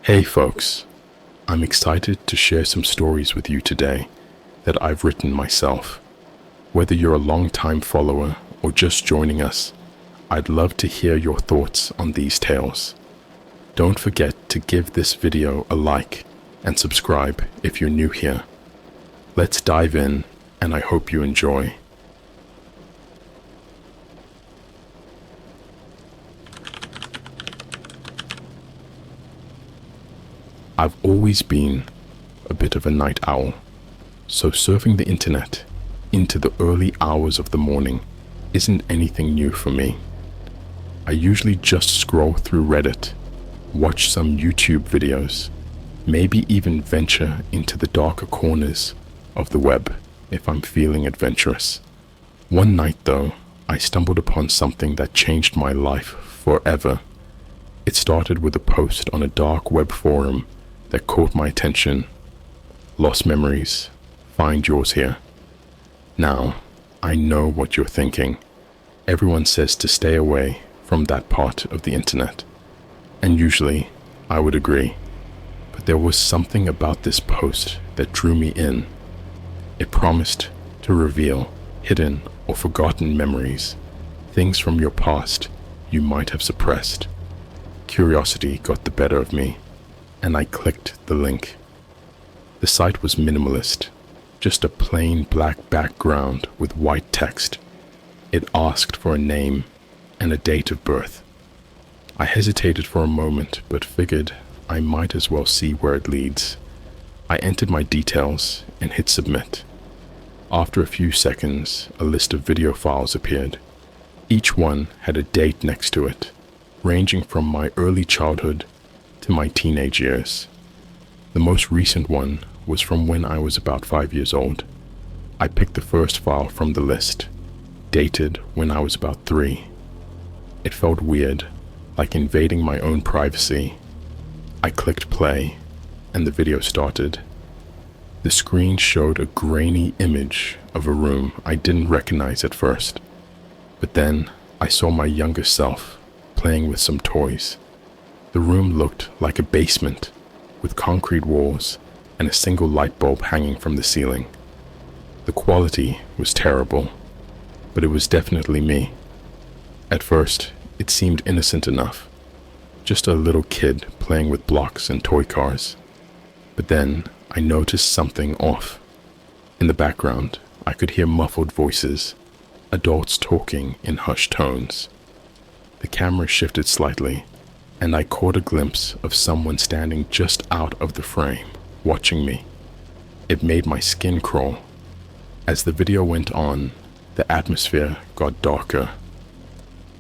Hey folks, I'm excited to share some stories with you today that I've written myself. Whether you're a long-time follower or just joining us, I'd love to hear your thoughts on these tales. Don't forget to give this video a like and subscribe if you're new here. Let's dive in, and I hope you enjoy. I've always been a bit of a night owl, so surfing the internet into the early hours of the morning isn't anything new for me. I usually just scroll through Reddit, watch some YouTube videos, maybe even venture into the darker corners of the web if I'm feeling adventurous. One night though, I stumbled upon something that changed my life forever. It started with a post on a dark web forum that caught my attention. Lost memories, find yours here. Now, I know what you're thinking. Everyone says to stay away from that part of the internet. And usually, I would agree. But there was something about this post that drew me in. It promised to reveal hidden or forgotten memories, things from your past you might have suppressed. Curiosity got the better of me, and I clicked the link. The site was minimalist, just a plain black background with white text. It asked for a name and a date of birth. I hesitated for a moment, but figured I might as well see where it leads. I entered my details and hit submit. After a few seconds, a list of video files appeared. Each one had a date next to it, ranging from my early childhood to my teenage years. The most recent one was from when I was about 5 years old. I picked the first file from the list, dated when I was about 3. It felt weird, like invading my own privacy. I clicked play, and the video started. The screen showed a grainy image of a room I didn't recognize at first. But then I saw my younger self playing with some toys. The room looked like a basement, with concrete walls and a single light bulb hanging from the ceiling. The quality was terrible, but it was definitely me. At first, it seemed innocent enough, just a little kid playing with blocks and toy cars. But then I noticed something off. In the background, I could hear muffled voices, adults talking in hushed tones. The camera shifted slightly, and I caught a glimpse of someone standing just out of the frame, watching me. It made my skin crawl. As the video went on, the atmosphere got darker.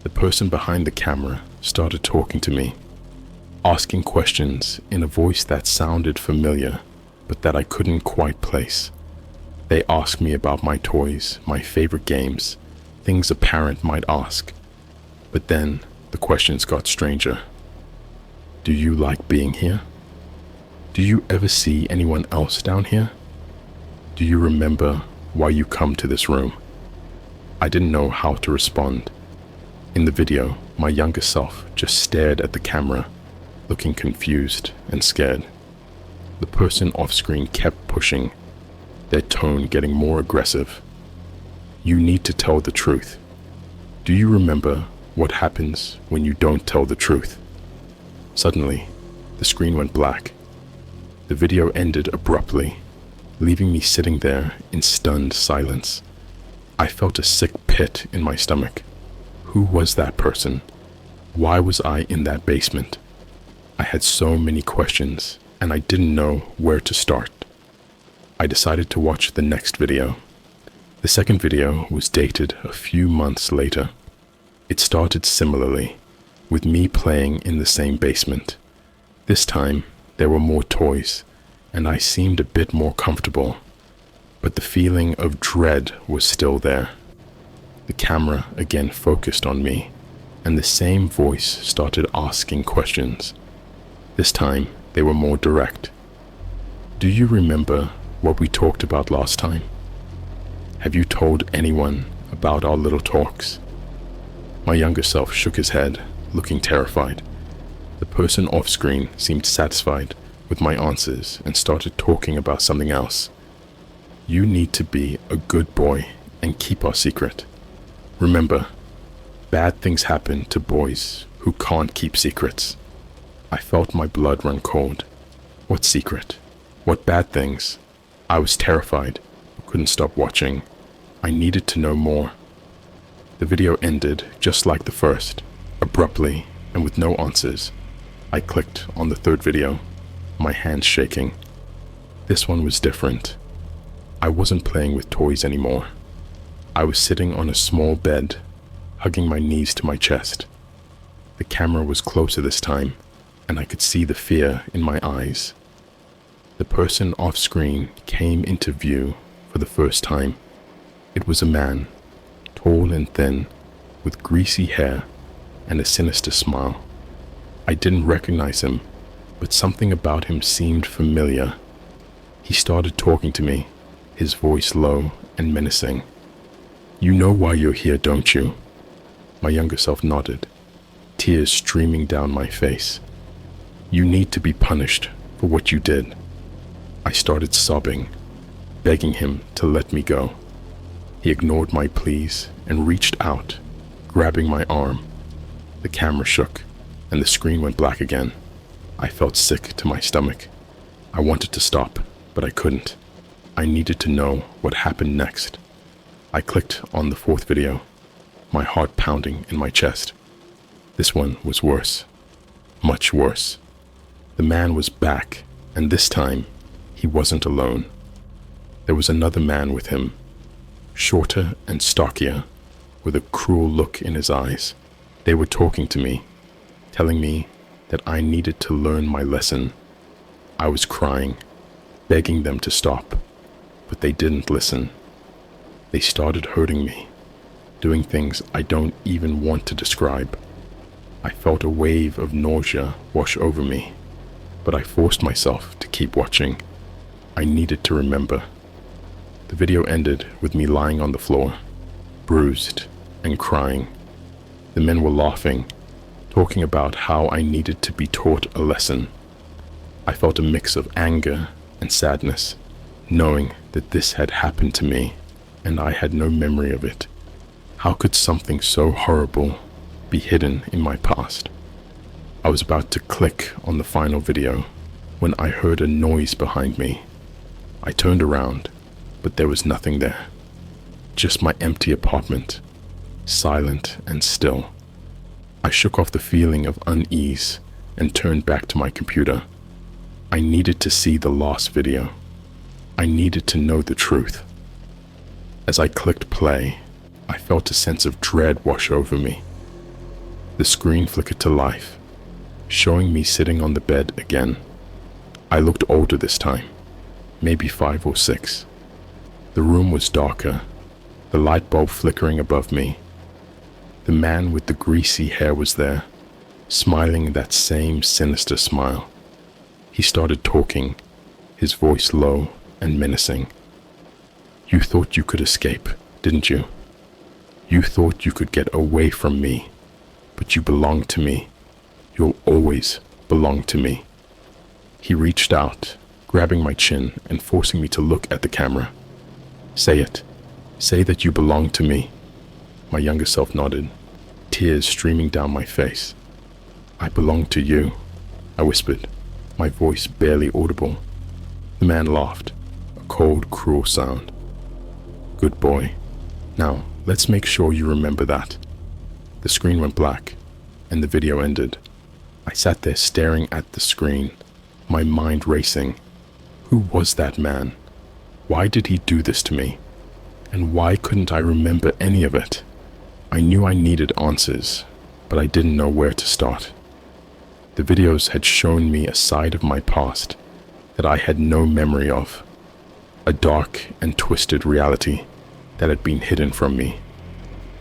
The person behind the camera started talking to me, asking questions in a voice that sounded familiar, but that I couldn't quite place. They asked me about my toys, my favorite games, things a parent might ask. But then the questions got stranger. Do you like being here? Do you ever see anyone else down here? Do you remember why you come to this room? I didn't know how to respond. In the video, my younger self just stared at the camera, looking confused and scared. The person off-screen kept pushing, their tone getting more aggressive. You need to tell the truth. Do you remember what happens when you don't tell the truth? Suddenly, the screen went black. The video ended abruptly, leaving me sitting there in stunned silence. I felt a sick pit in my stomach. Who was that person? Why was I in that basement? I had so many questions, and I didn't know where to start. I decided to watch the next video. The second video was dated a few months later. It started similarly, with me playing in the same basement. This time, there were more toys, and I seemed a bit more comfortable, but the feeling of dread was still there. The camera again focused on me, and the same voice started asking questions. This time, they were more direct. Do you remember what we talked about last time? Have you told anyone about our little talks? My younger self shook his head, looking terrified. The person off screen seemed satisfied with my answers and started talking about something else. You need to be a good boy and keep our secret. Remember, bad things happen to boys who can't keep secrets. I felt my blood run cold. What secret? What bad things? I was terrified, but couldn't stop watching. I needed to know more. The video ended just like the first, abruptly and with no answers. I clicked on the third video, my hands shaking. This one was different. I wasn't playing with toys anymore. I was sitting on a small bed, hugging my knees to my chest. The camera was closer this time, and I could see the fear in my eyes. The person off screen came into view for the first time. It was a man, tall and thin, with greasy hair and a sinister smile. I didn't recognize him, but something about him seemed familiar. He started talking to me, his voice low and menacing. You know why you're here, don't you? My younger self nodded, tears streaming down my face. You need to be punished for what you did. I started sobbing, begging him to let me go. He ignored my pleas and reached out, grabbing my arm. The camera shook, and the screen went black again. I felt sick to my stomach. I wanted to stop, but I couldn't. I needed to know what happened next. I clicked on the fourth video, my heart pounding in my chest. This one was worse, much worse. The man was back, and this time, he wasn't alone. There was another man with him, shorter and stockier, with a cruel look in his eyes. They were talking to me, telling me that I needed to learn my lesson. I was crying, begging them to stop, but they didn't listen. They started hurting me, doing things I don't even want to describe. I felt a wave of nausea wash over me, but I forced myself to keep watching. I needed to remember. The video ended with me lying on the floor, bruised and crying. The men were laughing, talking about how I needed to be taught a lesson. I felt a mix of anger and sadness, knowing that this had happened to me and I had no memory of it. How could something so horrible be hidden in my past? I was about to click on the final video when I heard a noise behind me. I turned around, but there was nothing there. Just my empty apartment, silent and still. I shook off the feeling of unease and turned back to my computer. I needed to see the last video. I needed to know the truth. As I clicked play, I felt a sense of dread wash over me. The screen flickered to life, showing me sitting on the bed again. I looked older this time, maybe 5 or 6. The room was darker, the light bulb flickering above me. The man with the greasy hair was there, smiling that same sinister smile. He started talking, his voice low and menacing. You thought you could escape, didn't you? You thought you could get away from me, but you belong to me. You'll always belong to me. He reached out, grabbing my chin and forcing me to look at the camera. Say it. Say that you belong to me. My younger self nodded, tears streaming down my face. I belong to you, I whispered, my voice barely audible. The man laughed, a cold, cruel sound. Good boy. Now, let's make sure you remember that. The screen went black, and the video ended. I sat there staring at the screen, my mind racing. Who was that man? Why did he do this to me? And why couldn't I remember any of it? I knew I needed answers, but I didn't know where to start. The videos had shown me a side of my past that I had no memory of, a dark and twisted reality that had been hidden from me.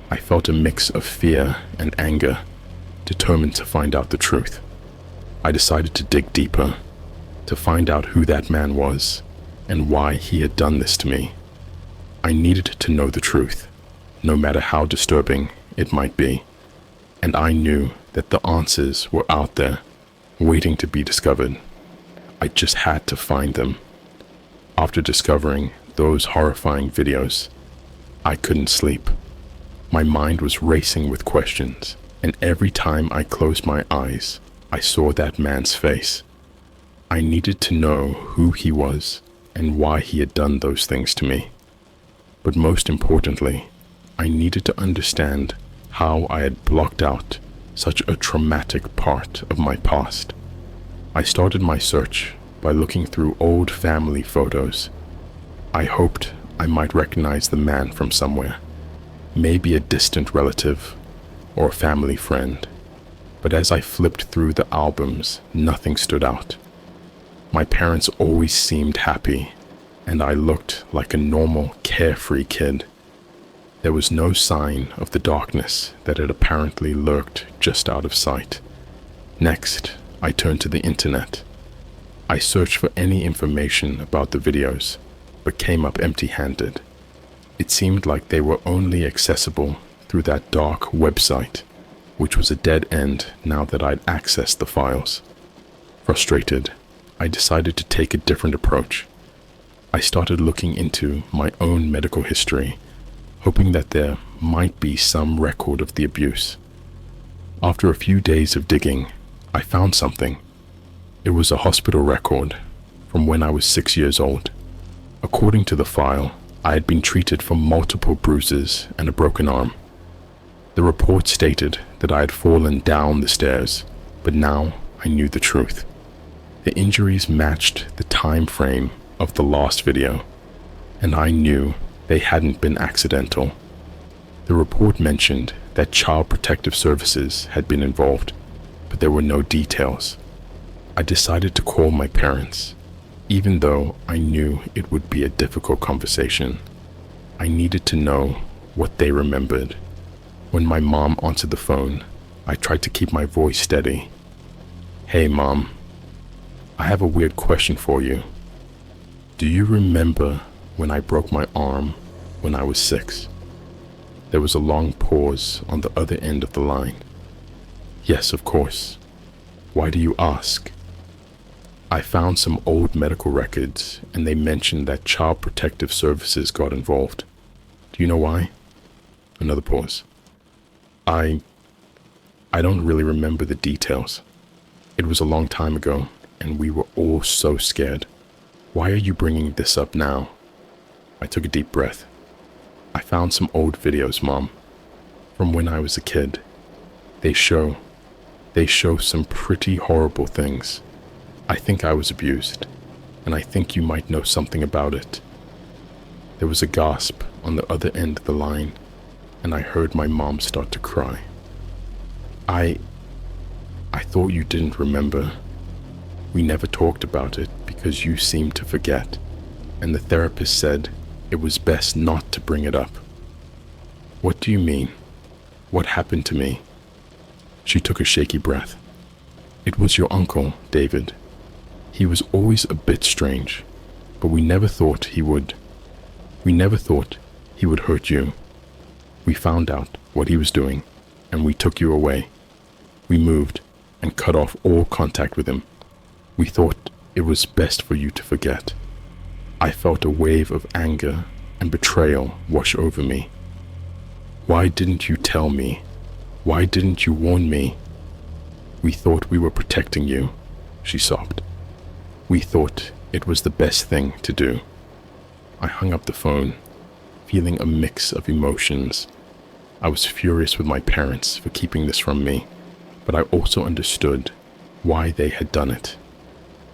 I felt a mix of fear and anger, determined to find out the truth. I decided to dig deeper, to find out who that man was and why he had done this to me. I needed to know the truth, no matter how disturbing it might be, and I knew that the answers were out there waiting to be discovered. I just had to find them. After discovering those horrifying videos, I couldn't sleep. My mind was racing with questions, and every time I closed my eyes, I saw that man's face. I needed to know who he was and why he had done those things to me. But most importantly, I needed to understand how I had blocked out such a traumatic part of my past. I started my search by looking through old family photos. I hoped I might recognize the man from somewhere, maybe a distant relative or a family friend. But as I flipped through the albums, nothing stood out. My parents always seemed happy, and I looked like a normal, carefree kid. There was no sign of the darkness that had apparently lurked just out of sight. Next, I turned to the internet. I searched for any information about the videos, but came up empty-handed. It seemed like they were only accessible through that dark website, which was a dead end now that I'd accessed the files. Frustrated, I decided to take a different approach. I started looking into my own medical history, hoping that there might be some record of the abuse. After a few days of digging, I found something. It was a hospital record from when I was 6 years old. According to the file, I had been treated for multiple bruises and a broken arm. The report stated that I had fallen down the stairs, but now I knew the truth. The injuries matched the time frame of the last video, and I knew they hadn't been accidental. The report mentioned that Child Protective Services had been involved, but there were no details. I decided to call my parents, even though I knew it would be a difficult conversation. I needed to know what they remembered. When my mom answered the phone, I tried to keep my voice steady. "Hey, Mom, I have a weird question for you. Do you remember when I broke my arm when I was 6? There was a long pause on the other end of the line. "Yes, of course. Why do you ask?" I found some old medical records, and they mentioned that Child Protective Services got involved. Do you know why? Another pause. I don't really remember the details. It was a long time ago, and we were all so scared. Why are you bringing this up now? I took a deep breath. I found some old videos, Mom, from when I was a kid. They show some pretty horrible things. I think I was abused, and I think you might know something about it. There was a gasp on the other end of the line, and I heard my mom start to cry. I thought you didn't remember. We never talked about it because you seemed to forget, and the therapist said it was best not to bring it up. What do you mean? What happened to me? She took a shaky breath. It was your uncle, David. He was always a bit strange, but we never thought he would. We never thought he would hurt you. We found out what he was doing, and we took you away. We moved and cut off all contact with him. We thought it was best for you to forget. I felt a wave of anger and betrayal wash over me. Why didn't you tell me? Why didn't you warn me? We thought we were protecting you, she sobbed. We thought it was the best thing to do. I hung up the phone, feeling a mix of emotions. I was furious with my parents for keeping this from me, but I also understood why they had done it.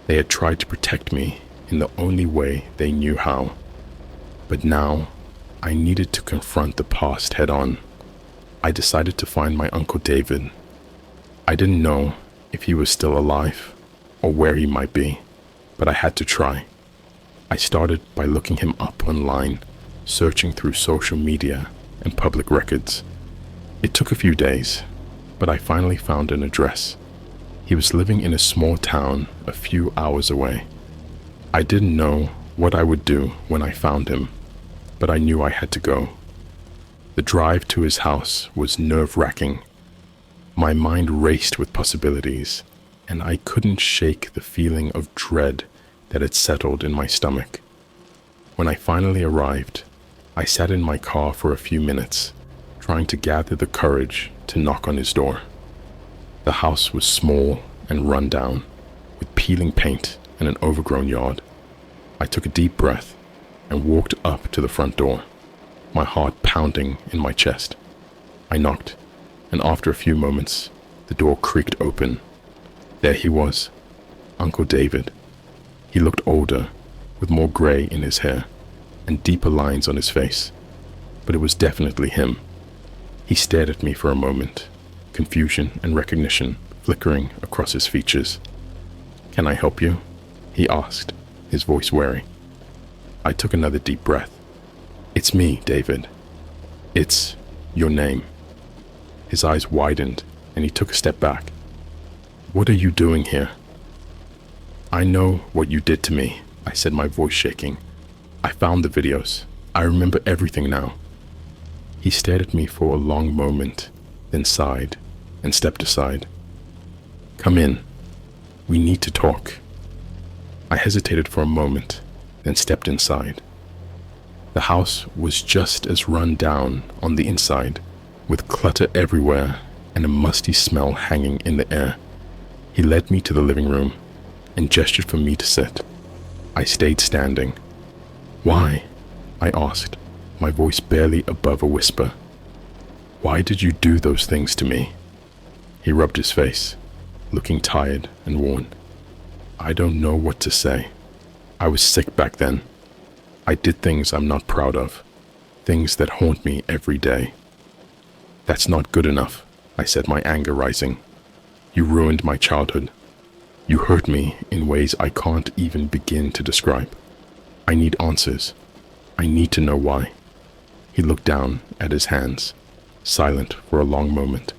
They had tried to protect me in the only way they knew how. But now, I needed to confront the past head-on. I decided to find my Uncle David. I didn't know if he was still alive or where he might be, but I had to try. I started by looking him up online, searching through social media and public records. It took a few days, but I finally found an address. He was living in a small town a few hours away. I didn't know what I would do when I found him, but I knew I had to go. The drive to his house was nerve-wracking. My mind raced with possibilities, and I couldn't shake the feeling of dread that had settled in my stomach. When I finally arrived, I sat in my car for a few minutes, trying to gather the courage to knock on his door. The house was small and run down, with peeling paint and an overgrown yard. I took a deep breath and walked up to the front door, my heart pounding in my chest. I knocked, and after a few moments, the door creaked open. There he was, Uncle David. He looked older, with more gray in his hair and deeper lines on his face, but it was definitely him. He stared at me for a moment, confusion and recognition flickering across his features. "Can I help you?" he asked, his voice wary. I took another deep breath. "It's me, David. It's your name." His eyes widened and he took a step back. "What are you doing here?" "I know what you did to me," I said, my voice shaking. "I found the videos. I remember everything now." He stared at me for a long moment, then sighed and stepped aside. "Come in. We need to talk." I hesitated for a moment, then stepped inside. The house was just as run down on the inside, with clutter everywhere and a musty smell hanging in the air. He led me to the living room and gestured for me to sit. I stayed standing. "Why?" I asked, my voice barely above a whisper. "Why did you do those things to me?" He rubbed his face, looking tired and worn. "I don't know what to say. I was sick back then. I did things I'm not proud of, things that haunt me every day." "That's not good enough," I said, my anger rising. "You ruined my childhood. You hurt me in ways I can't even begin to describe. I need answers. I need to know why." He looked down at his hands, silent for a long moment.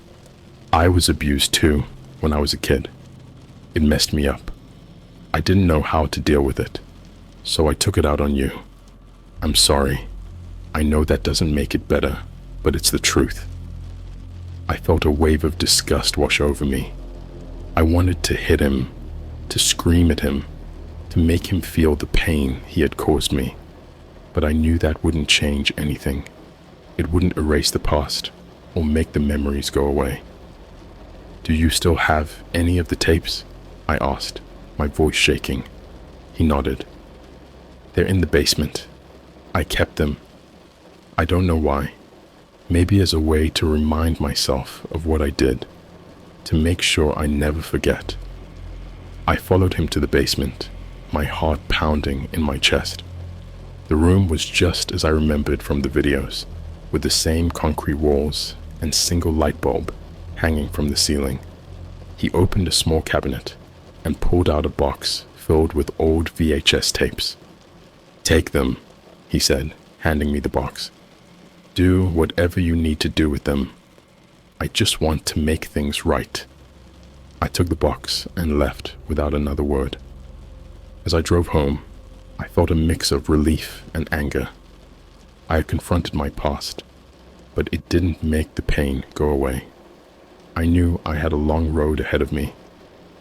"I was abused too when I was a kid. It messed me up. I didn't know how to deal with it, so I took it out on you. I'm sorry. I know that doesn't make it better, but it's the truth." I felt a wave of disgust wash over me. I wanted to hit him, to scream at him, to make him feel the pain he had caused me, but I knew that wouldn't change anything. It wouldn't erase the past or make the memories go away. "Do you still have any of the tapes?" I asked, my voice shaking. He nodded. "They're in the basement. I kept them. I don't know why. Maybe as a way to remind myself of what I did, to make sure I never forget." I followed him to the basement, my heart pounding in my chest. The room was just as I remembered from the videos, with the same concrete walls and single light bulb hanging from the ceiling. He opened a small cabinet and pulled out a box filled with old VHS tapes. "Take them," he said, handing me the box. "Do whatever you need to do with them. I just want to make things right." I took the box and left without another word. As I drove home, I felt a mix of relief and anger. I had confronted my past, but it didn't make the pain go away. I knew I had a long road ahead of me,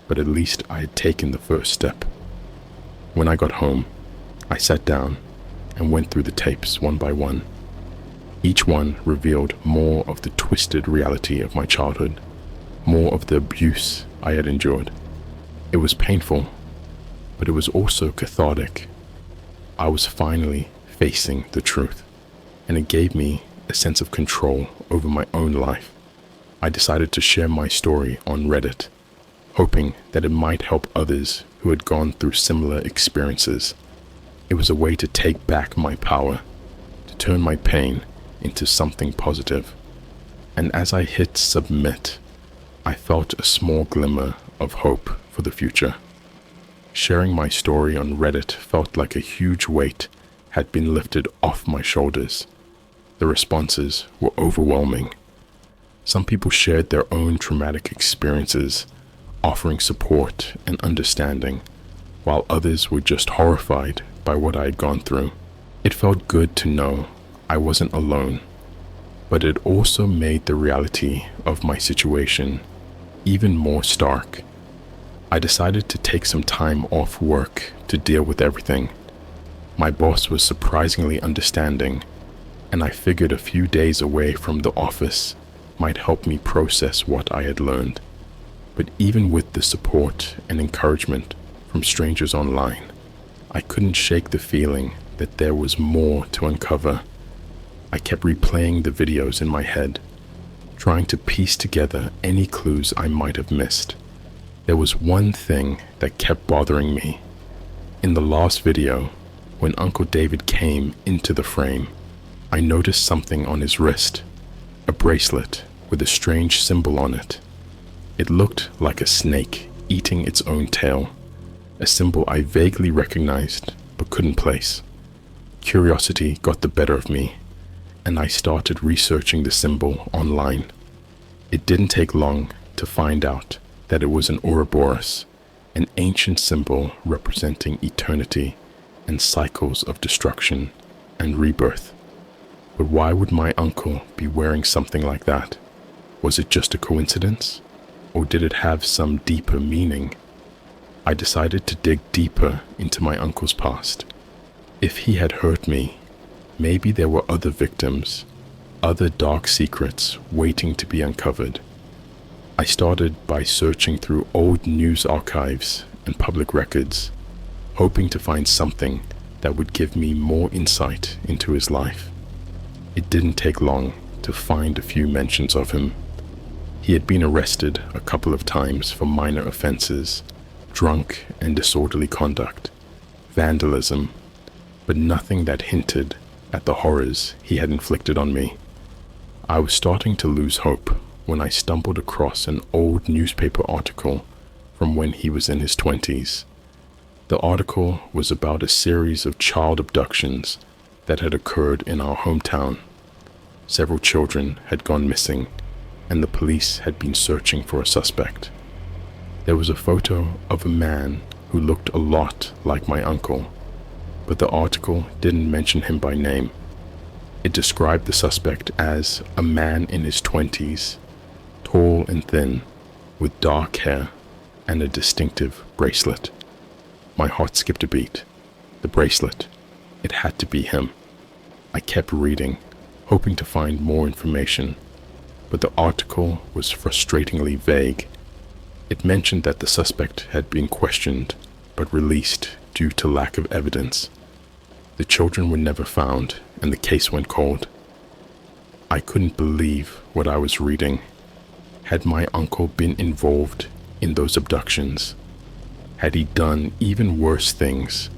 but at least I had taken the first step. When I got home, I sat down and went through the tapes one by one. Each one revealed more of the twisted reality of my childhood, more of the abuse I had endured. It was painful, but it was also cathartic. I was finally facing the truth, and it gave me a sense of control over my own life. I decided to share my story on Reddit, hoping that it might help others who had gone through similar experiences. It was a way to take back my power, to turn my pain into something positive. And as I hit submit, I felt a small glimmer of hope for the future. Sharing my story on Reddit felt like a huge weight had been lifted off my shoulders. The responses were overwhelming. Some people shared their own traumatic experiences, offering support and understanding, while others were just horrified by what I had gone through. It felt good to know I wasn't alone, but it also made the reality of my situation even more stark. I decided to take some time off work to deal with everything. My boss was surprisingly understanding, and I figured a few days away from the office might help me process what I had learned. But even with the support and encouragement from strangers online, I couldn't shake the feeling that there was more to uncover. I kept replaying the videos in my head, trying to piece together any clues I might have missed. There was one thing that kept bothering me. In the last video, when Uncle David came into the frame, I noticed something on his wrist, a bracelet with a strange symbol on it. It looked like a snake eating its own tail, a symbol I vaguely recognized but couldn't place. Curiosity got the better of me, and I started researching the symbol online. It didn't take long to find out that it was an Ouroboros, an ancient symbol representing eternity and cycles of destruction and rebirth. But why would my uncle be wearing something like that? Was it just a coincidence, or did it have some deeper meaning? I decided to dig deeper into my uncle's past. If he had hurt me, maybe there were other victims, other dark secrets waiting to be uncovered. I started by searching through old news archives and public records, hoping to find something that would give me more insight into his life. It didn't take long to find a few mentions of him. He had been arrested a couple of times for minor offenses, drunk and disorderly conduct, vandalism, but nothing that hinted at the horrors he had inflicted on me. I was starting to lose hope when I stumbled across an old newspaper article from when he was in his 20s. The article was about a series of child abductions that had occurred in our hometown. Several children had gone missing, and the police had been searching for a suspect. There was a photo of a man who looked a lot like my uncle, but the article didn't mention him by name. It described the suspect as a man in his 20s, tall and thin, with dark hair and a distinctive bracelet. My heart skipped a beat. The bracelet. It had to be him. I kept reading, hoping to find more information, but the article was frustratingly vague. It mentioned that the suspect had been questioned but released due to lack of evidence. The children were never found, and the case went cold. I couldn't believe what I was reading. Had my uncle been involved in those abductions? Had he done even worse things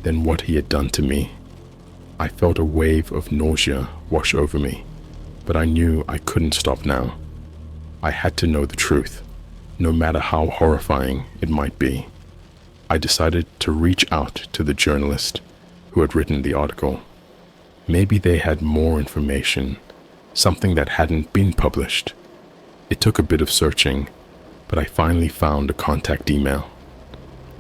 than what he had done to me? I felt a wave of nausea wash over me, but I knew I couldn't stop now. I had to know the truth, no matter how horrifying it might be. I decided to reach out to the journalist who had written the article. Maybe they had more information, something that hadn't been published. It took a bit of searching, but I finally found a contact email.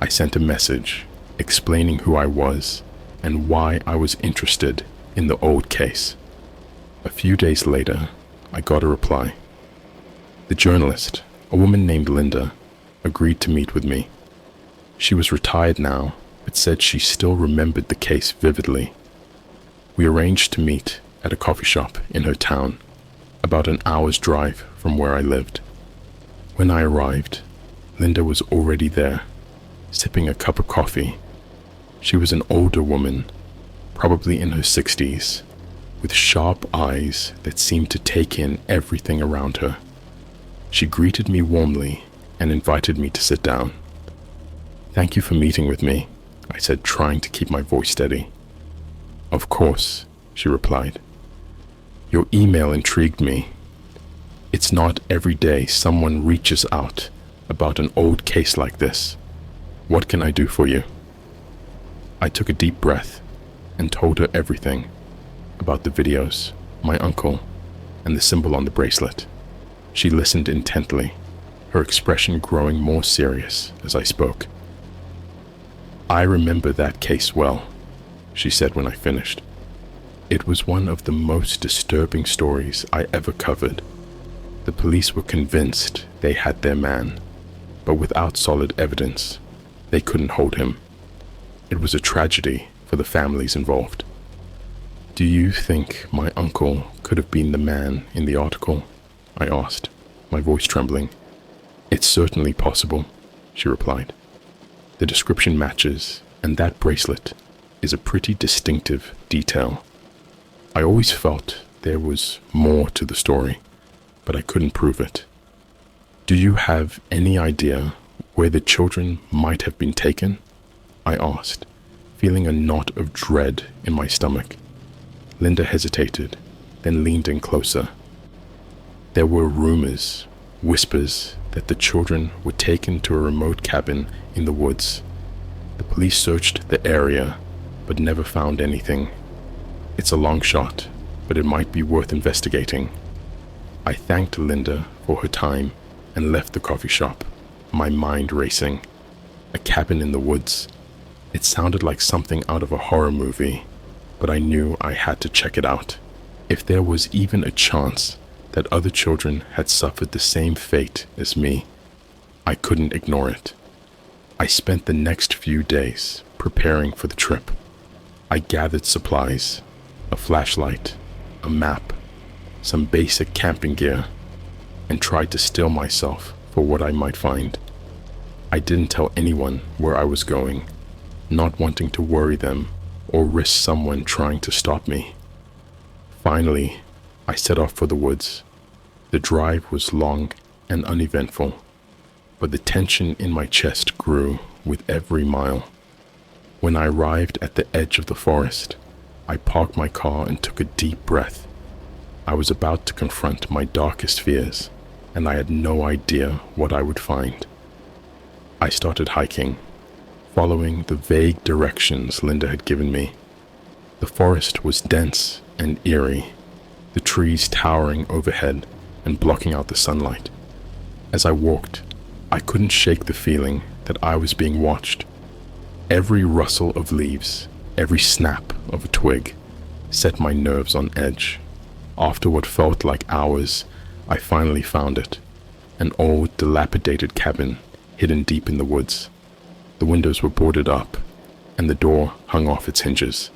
I sent a message explaining who I was and why I was interested in the old case. A few days later, I got a reply. The journalist, a woman named Linda, agreed to meet with me. She was retired now, but said she still remembered the case vividly. We arranged to meet at a coffee shop in her town, about an hour's drive from where I lived. When I arrived, Linda was already there, sipping a cup of coffee. She was an older woman, probably in her 60s, with sharp eyes that seemed to take in everything around her. She greeted me warmly and invited me to sit down. "Thank you for meeting with me," I said, trying to keep my voice steady. "Of course," she replied. "Your email intrigued me. It's not every day someone reaches out about an old case like this. What can I do for you?" I took a deep breath and told her everything about the videos, my uncle, and the symbol on the bracelet. She listened intently, her expression growing more serious as I spoke. "I remember that case well," she said when I finished. "It was one of the most disturbing stories I ever covered. The police were convinced they had their man, but without solid evidence, they couldn't hold him. It was a tragedy for the families involved. "Do you think my uncle could have been the man in the article?" I asked, my voice trembling. "It's certainly possible," she replied. "The description matches, and that bracelet is a pretty distinctive detail. I always felt there was more to the story, but I couldn't prove it." "Do you have any idea where the children might have been taken?" I asked, feeling a knot of dread in my stomach. Linda hesitated, then leaned in closer. "There were rumors, whispers, that the children were taken to a remote cabin in the woods. The police searched the area, but never found anything. It's a long shot, but it might be worth investigating." I thanked Linda for her time and left the coffee shop, my mind racing. A cabin in the woods. It sounded like something out of a horror movie, but I knew I had to check it out. If there was even a chance that other children had suffered the same fate as me, I couldn't ignore it. I spent the next few days preparing for the trip. I gathered supplies, a flashlight, a map, some basic camping gear, and tried to still myself for what I might find. I didn't tell anyone where I was going, not wanting to worry them or risk someone trying to stop me. Finally, I set off for the woods. The drive was long and uneventful, but the tension in my chest grew with every mile. When I arrived at the edge of the forest, I parked my car and took a deep breath. I was about to confront my darkest fears, and I had no idea what I would find. I started hiking, following the vague directions Linda had given me. The forest was dense and eerie, the trees towering overhead and blocking out the sunlight. As I walked, I couldn't shake the feeling that I was being watched. Every rustle of leaves, every snap of a twig, set my nerves on edge. After what felt like hours, I finally found it, an old, dilapidated cabin hidden deep in the woods. The windows were boarded up, and the door hung off its hinges.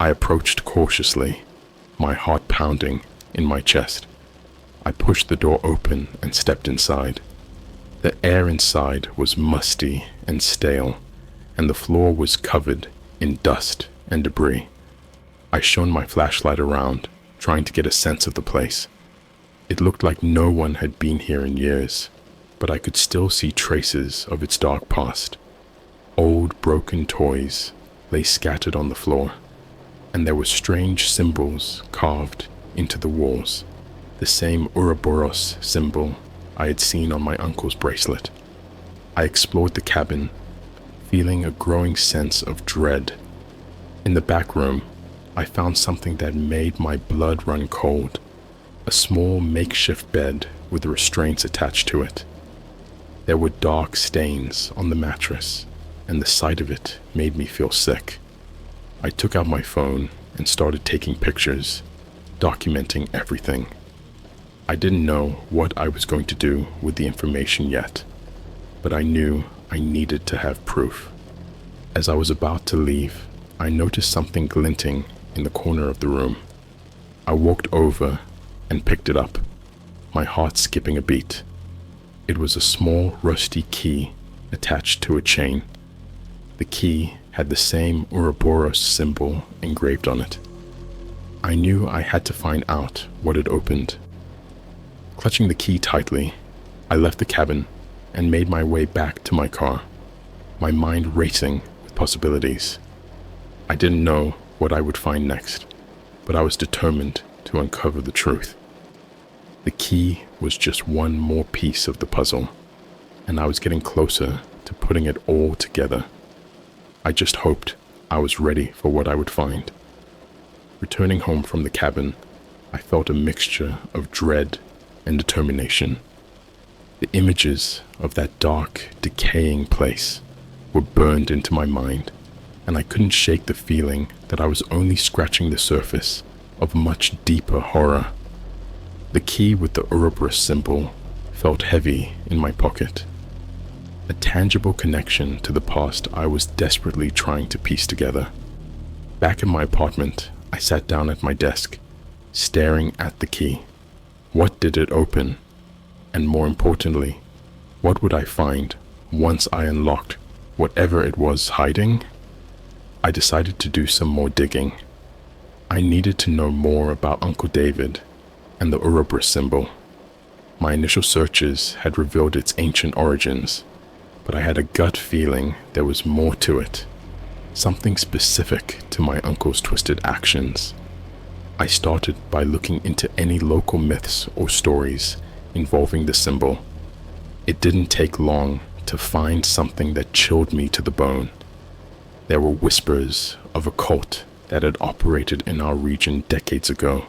I approached cautiously, my heart pounding in my chest. I pushed the door open and stepped inside. The air inside was musty and stale, and the floor was covered in dust and debris. I shone my flashlight around, trying to get a sense of the place. It looked like no one had been here in years, but I could still see traces of its dark past. Old broken toys lay scattered on the floor, and there were strange symbols carved into the walls, the same Ouroboros symbol I had seen on my uncle's bracelet. I explored the cabin, feeling a growing sense of dread. In the back room, I found something that made my blood run cold, a small makeshift bed with restraints attached to it. There were dark stains on the mattress, and the sight of it made me feel sick. I took out my phone and started taking pictures, documenting everything. I didn't know what I was going to do with the information yet, but I knew I needed to have proof. As I was about to leave, I noticed something glinting in the corner of the room. I walked over and picked it up, my heart skipping a beat. It was a small rusty key attached to a chain. The key had the same Ouroboros symbol engraved on it. I knew I had to find out what it opened. Clutching the key tightly, I left the cabin and made my way back to my car, my mind racing with possibilities. I didn't know what I would find next, but I was determined to uncover the truth. The key was just one more piece of the puzzle, and I was getting closer to putting it all together. I just hoped I was ready for what I would find. Returning home from the cabin, I felt a mixture of dread and determination. The images of that dark, decaying place were burned into my mind, and I couldn't shake the feeling that I was only scratching the surface of much deeper horror. The key with the Ouroboros symbol felt heavy in my pocket, a tangible connection to the past I was desperately trying to piece together. Back in my apartment, I sat down at my desk, staring at the key. What did it open? And more importantly, what would I find once I unlocked whatever it was hiding? I decided to do some more digging. I needed to know more about Uncle David and the Ouroboros symbol. My initial searches had revealed its ancient origins, but I had a gut feeling there was more to it, something specific to my uncle's twisted actions. I started by looking into any local myths or stories involving the symbol. It didn't take long to find something that chilled me to the bone. There were whispers of a cult that had operated in our region decades ago.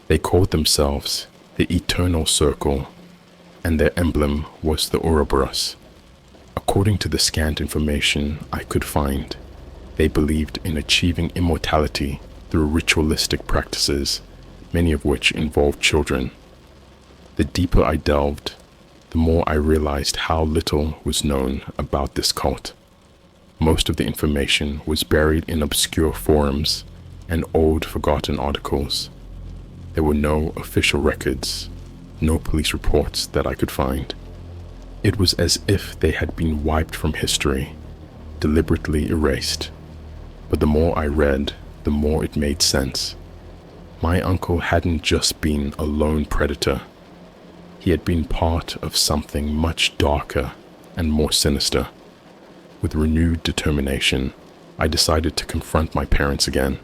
They called themselves the Eternal Circle, and their emblem was the Ouroboros. According to the scant information I could find, they believed in achieving immortality through ritualistic practices, many of which involved children. The deeper I delved, the more I realized how little was known about this cult. Most of the information was buried in obscure forums and old forgotten articles. There were no official records, no police reports that I could find. It was as if they had been wiped from history, deliberately erased. But the more I read, the more it made sense. My uncle hadn't just been a lone predator. He had been part of something much darker and more sinister. With renewed determination, I decided to confront my parents again.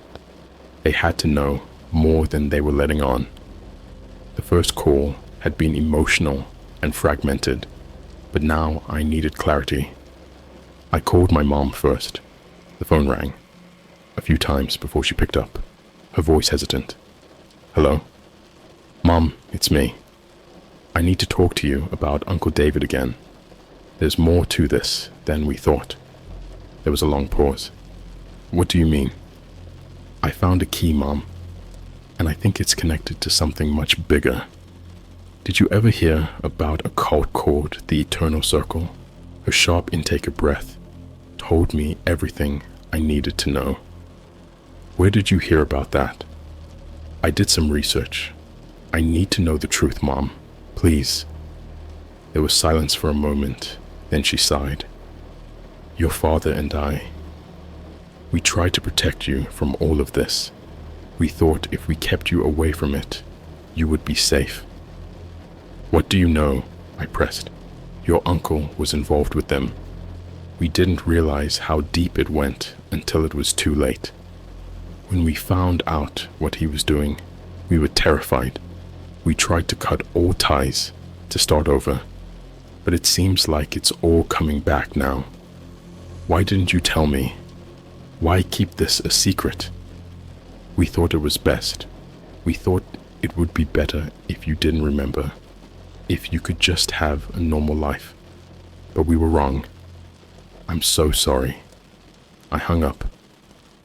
They had to know more than they were letting on. The first call had been emotional and fragmented, but now I needed clarity. I called my mom first. The phone rang a few times before she picked up, her voice hesitant. Hello? Mom, it's me. I need to talk to you about Uncle David again. There's more to this than we thought. There was a long pause. What do you mean? I found a key, Mom, and I think it's connected to something much bigger. Did you ever hear about a cult called the Eternal Circle? Her sharp intake of breath told me everything I needed to know. Where did you hear about that? I did some research. I need to know the truth, Mom. Please. There was silence for a moment, then she sighed. Your father and I, we tried to protect you from all of this. We thought if we kept you away from it, you would be safe. What do you know? I pressed. Your uncle was involved with them. We didn't realize how deep it went until it was too late. When we found out what he was doing, we were terrified. We tried to cut all ties, to start over, but it seems like it's all coming back now. Why didn't you tell me? Why keep this a secret? We thought it was best. We thought it would be better if you didn't remember, if you could just have a normal life. But we were wrong. I'm so sorry. I hung up,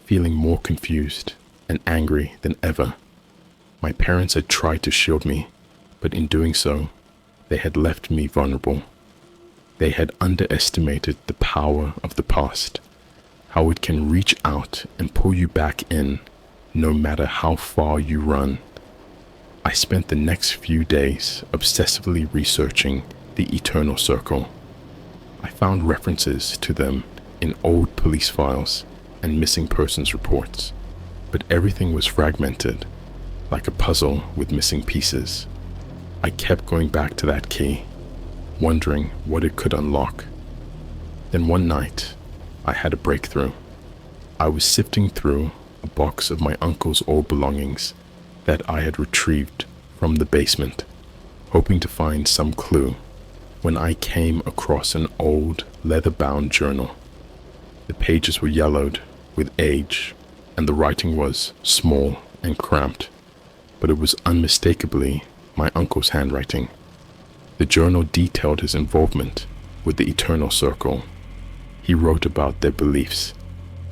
feeling more confused and angry than ever. My parents had tried to shield me, but in doing so, they had left me vulnerable. They had underestimated the power of the past, how it can reach out and pull you back in, no matter how far you run. I spent the next few days obsessively researching the Eternal Circle. I found references to them in old police files and missing persons reports, but everything was fragmented, like a puzzle with missing pieces. I kept going back to that key, wondering what it could unlock. Then one night, I had a breakthrough. I was sifting through a box of my uncle's old belongings that I had retrieved from the basement, hoping to find some clue, when I came across an old leather-bound journal. The pages were yellowed with age, and the writing was small and cramped, but it was unmistakably my uncle's handwriting. The journal detailed his involvement with the Eternal Circle. He wrote about their beliefs,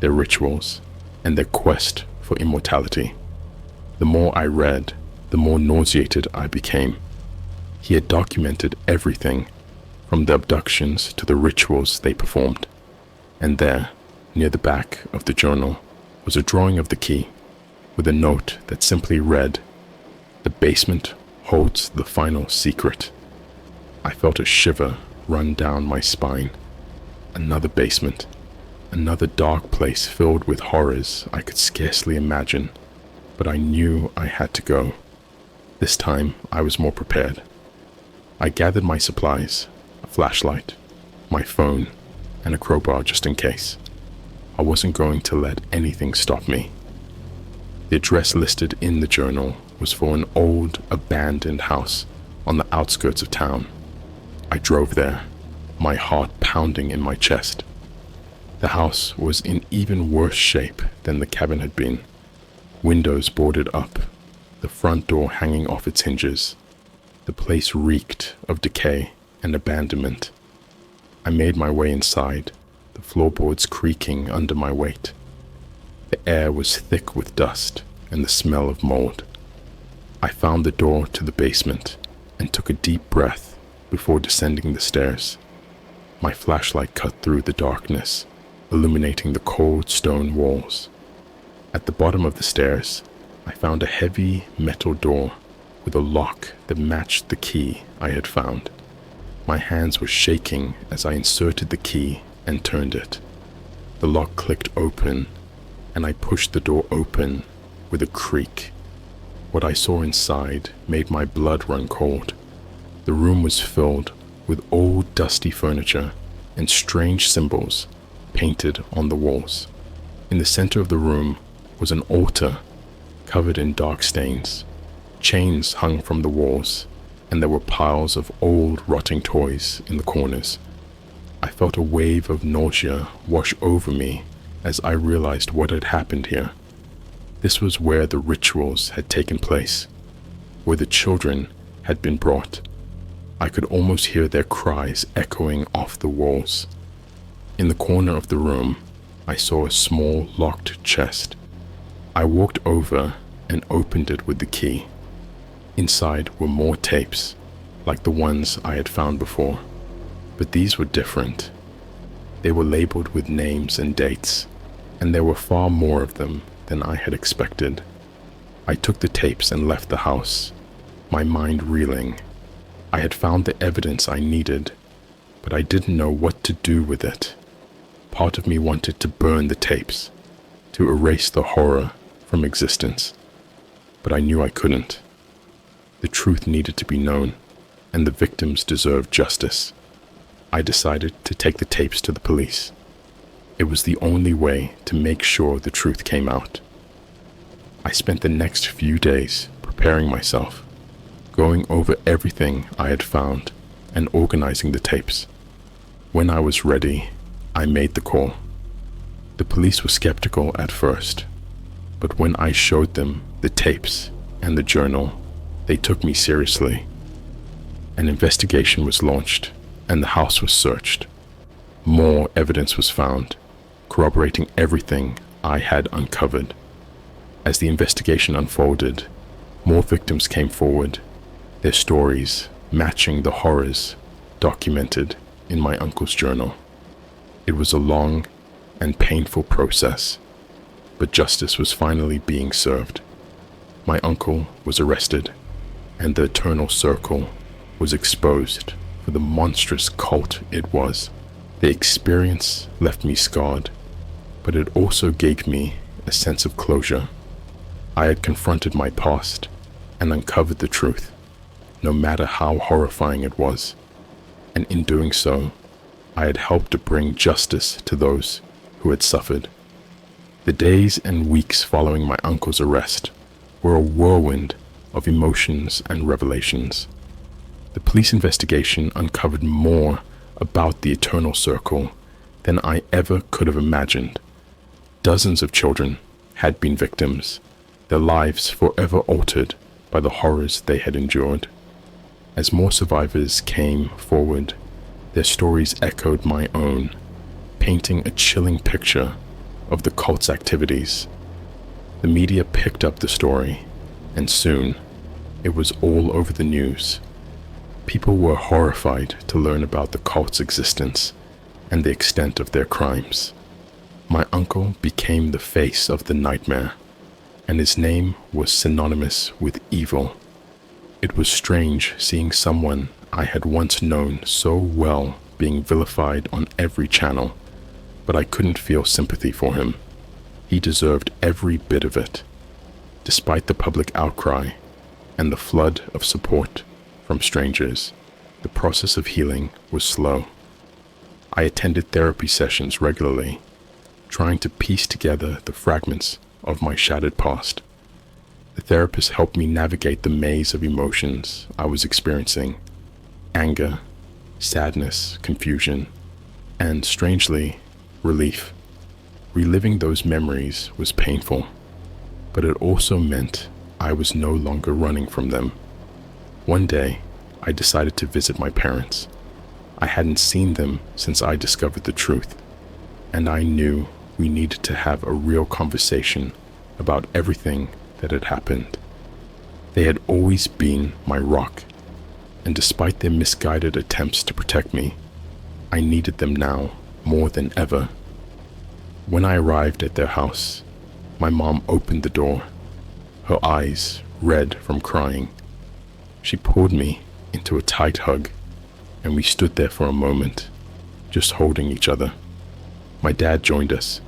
their rituals, and their quest for immortality. The more I read, the more nauseated I became. He had documented everything, from the abductions to the rituals they performed. And there, near the back of the journal, was a drawing of the key, with a note that simply read, "The basement holds the final secret." I felt a shiver run down my spine. Another basement, another dark place filled with horrors I could scarcely imagine, but I knew I had to go. This time I was more prepared. I gathered my supplies, a flashlight, my phone, and a crowbar just in case. I wasn't going to let anything stop me. The address listed in the journal was for an old, abandoned house on the outskirts of town. I drove there, my heart pounding in my chest. The house was in even worse shape than the cabin had been. Windows boarded up, the front door hanging off its hinges. The place reeked of decay and abandonment. I made my way inside, the floorboards creaking under my weight. The air was thick with dust and the smell of mold. I found the door to the basement and took a deep breath before descending the stairs. My flashlight cut through the darkness, illuminating the cold stone walls. At the bottom of the stairs, I found a heavy metal door with a lock that matched the key I had found. My hands were shaking as I inserted the key and turned it. The lock clicked open, and I pushed the door open with a creak. What I saw inside made my blood run cold. The room was filled with old dusty furniture and strange symbols painted on the walls. In the center of the room was an altar covered in dark stains. Chains hung from the walls, and there were piles of old rotting toys in the corners. I felt a wave of nausea wash over me as I realized what had happened here. This was where the rituals had taken place, where the children had been brought. I could almost hear their cries echoing off the walls. In the corner of the room, I saw a small locked chest. I walked over and opened it with the key. Inside were more tapes, like the ones I had found before, but these were different. They were labeled with names and dates, and there were far more of them than I had expected. I took the tapes and left the house, my mind reeling. I had found the evidence I needed, but I didn't know what to do with it. Part of me wanted to burn the tapes, to erase the horror from existence, but I knew I couldn't. The truth needed to be known, and the victims deserved justice. I decided to take the tapes to the police. It was the only way to make sure the truth came out. I spent the next few days preparing myself, going over everything I had found and organizing the tapes. When I was ready, I made the call. The police were skeptical at first, but when I showed them the tapes and the journal, they took me seriously. An investigation was launched, and the house was searched. More evidence was found, corroborating everything I had uncovered. As the investigation unfolded, more victims came forward, their stories matching the horrors documented in my uncle's journal. It was a long and painful process, but justice was finally being served. My uncle was arrested, and the eternal circle was exposed for the monstrous cult it was. The experience left me scarred, but it also gave me a sense of closure. I had confronted my past and uncovered the truth, no matter how horrifying it was, and in doing so, I had helped to bring justice to those who had suffered. The days and weeks following my uncle's arrest were a whirlwind of emotions and revelations. The police investigation uncovered more about the eternal circle than I ever could have imagined. Dozens of children had been victims, their lives forever altered by the horrors they had endured. As more survivors came forward, their stories echoed my own, painting a chilling picture of the cult's activities. The media picked up the story, and soon it was all over the news. People were horrified to learn about the cult's existence and the extent of their crimes. My uncle became the face of the nightmare, and his name was synonymous with evil. It was strange seeing someone I had once known so well being vilified on every channel, but I couldn't feel sympathy for him. He deserved every bit of it. Despite the public outcry and the flood of support from strangers, the process of healing was slow. I attended therapy sessions regularly, trying to piece together the fragments of my shattered past. The therapist helped me navigate the maze of emotions I was experiencing: anger, sadness, confusion, and, strangely, relief. Reliving those memories was painful, but it also meant I was no longer running from them. One day, I decided to visit my parents. I hadn't seen them since I discovered the truth, and I knew we needed to have a real conversation about everything that had happened. They had always been my rock, and despite their misguided attempts to protect me, I needed them now more than ever. When I arrived at their house, my mom opened the door, her eyes red from crying. She pulled me into a tight hug, and we stood there for a moment, just holding each other. My dad joined us,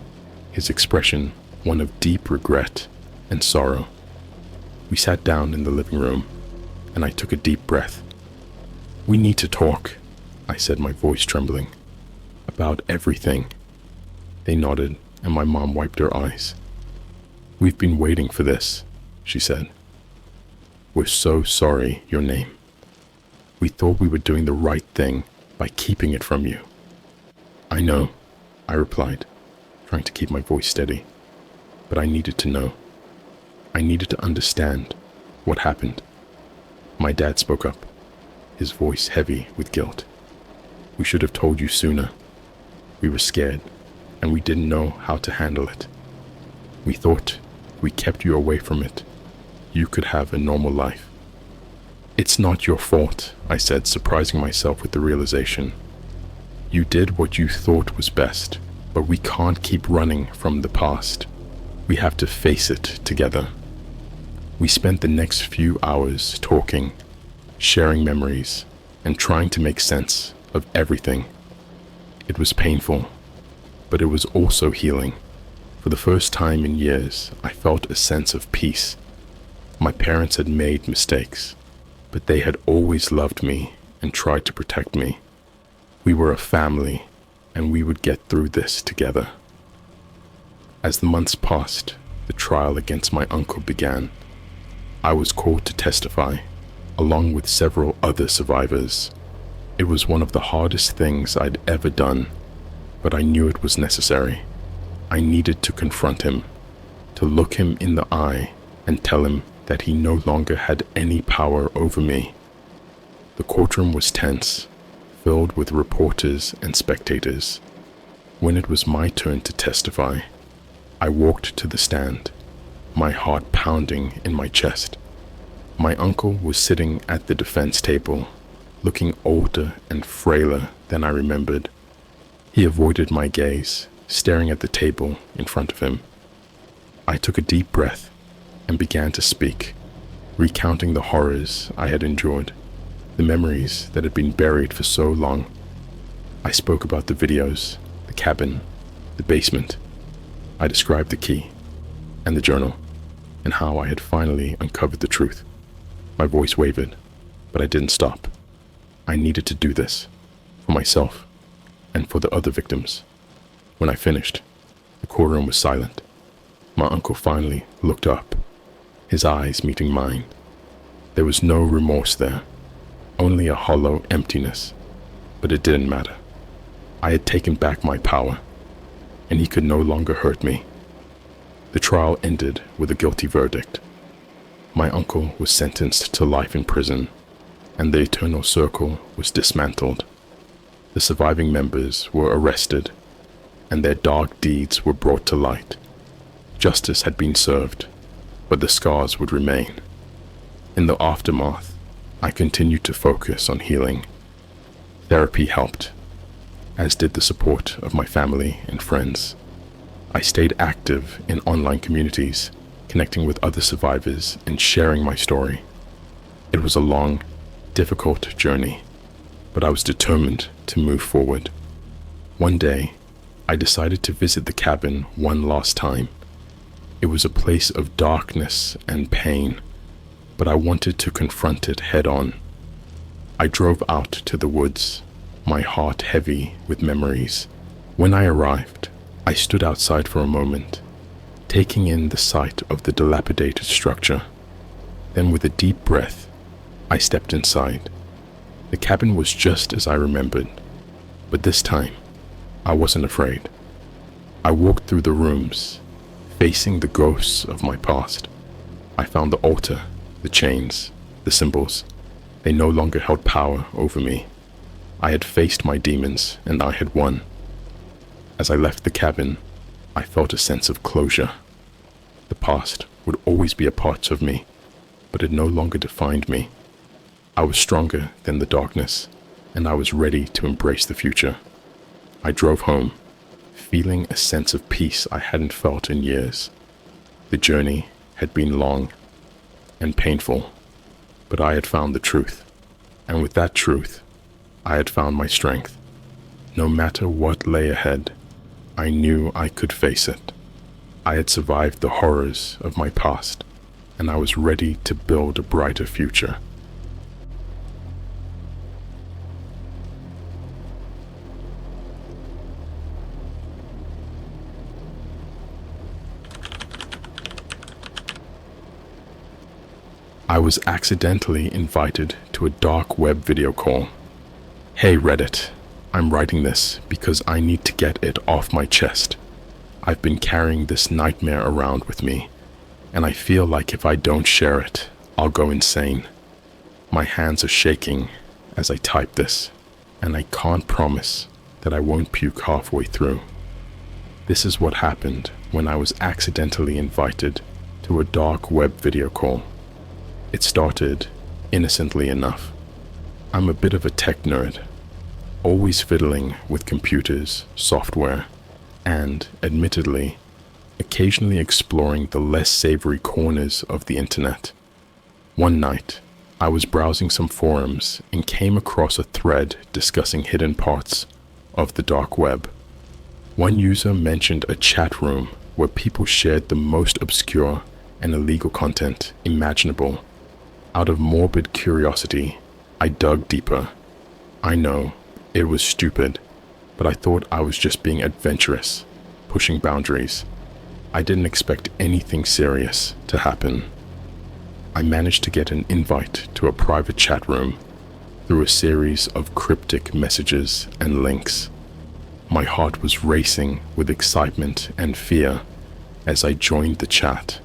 his expression one of deep regret and sorrow. We sat down in the living room, and I took a deep breath. "We need to talk," I said, my voice trembling. "About everything." They nodded, and my mom wiped her eyes. "We've been waiting for this," she said. "We're so sorry, your name. We thought we were doing the right thing by keeping it from you." "I know," I replied, trying to keep my voice steady. But I needed to know. I needed to understand what happened. My dad spoke up, his voice heavy with guilt. "We should have told you sooner. We were scared, and we didn't know how to handle it. We thought if we kept you away from it, you could have a normal life." "It's not your fault," I said, surprising myself with the realization. "You did what you thought was best, but we can't keep running from the past. We have to face it together." We spent the next few hours talking, sharing memories, and trying to make sense of everything. It was painful, but it was also healing. For the first time in years, I felt a sense of peace. My parents had made mistakes, but they had always loved me and tried to protect me. We were a family, and we would get through this together. As the months passed, the trial against my uncle began. I was called to testify, along with several other survivors. It was one of the hardest things I'd ever done, but I knew it was necessary. I needed to confront him, to look him in the eye and tell him that he no longer had any power over me. The courtroom was tense, filled with reporters and spectators. When it was my turn to testify, I walked to the stand, my heart pounding in my chest. My uncle was sitting at the defense table, looking older and frailer than I remembered. He avoided my gaze, staring at the table in front of him. I took a deep breath and began to speak, recounting the horrors I had endured, the memories that had been buried for so long. I spoke about the videos, the cabin, the basement. I described the key and the journal and how I had finally uncovered the truth. My voice wavered, but I didn't stop. I needed to do this for myself and for the other victims. When I finished, the courtroom was silent. My uncle finally looked up, his eyes meeting mine. There was no remorse there, only a hollow emptiness, but it didn't matter. I had taken back my power, and he could no longer hurt me. The trial ended with a guilty verdict. My uncle was sentenced to life in prison, and the eternal circle was dismantled. The surviving members were arrested, and their dark deeds were brought to light. Justice had been served, but the scars would remain. In the aftermath, I continued to focus on healing. Therapy helped, as did the support of my family and friends. I stayed active in online communities, connecting with other survivors and sharing my story. It was a long, difficult journey, but I was determined to move forward. One day, I decided to visit the cabin one last time. It was a place of darkness and pain, but I wanted to confront it head on. I drove out to the woods, my heart heavy with memories. When I arrived, I stood outside for a moment, taking in the sight of the dilapidated structure. Then with a deep breath, I stepped inside. The cabin was just as I remembered, but this time, I wasn't afraid. I walked through the rooms, facing the ghosts of my past. I found the altar, the chains, the symbols. They no longer held power over me. I had faced my demons, and I had won. As I left the cabin, I felt a sense of closure. The past would always be a part of me, but it no longer defined me. I was stronger than the darkness, and I was ready to embrace the future. I drove home, feeling a sense of peace I hadn't felt in years. The journey had been long and painful, but I had found the truth, and with that truth, I had found my strength. No matter what lay ahead, I knew I could face it. I had survived the horrors of my past, and I was ready to build a brighter future. I was accidentally invited to a dark web video call. Hey Reddit, I'm writing this because I need to get it off my chest. I've been carrying this nightmare around with me, and I feel like if I don't share it, I'll go insane. My hands are shaking as I type this, and I can't promise that I won't puke halfway through. This is what happened when I was accidentally invited to a dark web video call. It started innocently enough. I'm a bit of a tech nerd, always fiddling with computers, software, and, admittedly, occasionally exploring the less savory corners of the internet. One night, I was browsing some forums and came across a thread discussing hidden parts of the dark web. One user mentioned a chat room where people shared the most obscure and illegal content imaginable. Out of morbid curiosity, I dug deeper. I know, it was stupid, but I thought I was just being adventurous, pushing boundaries. I didn't expect anything serious to happen. I managed to get an invite to a private chat room through a series of cryptic messages and links. My heart was racing with excitement and fear as I joined the chat.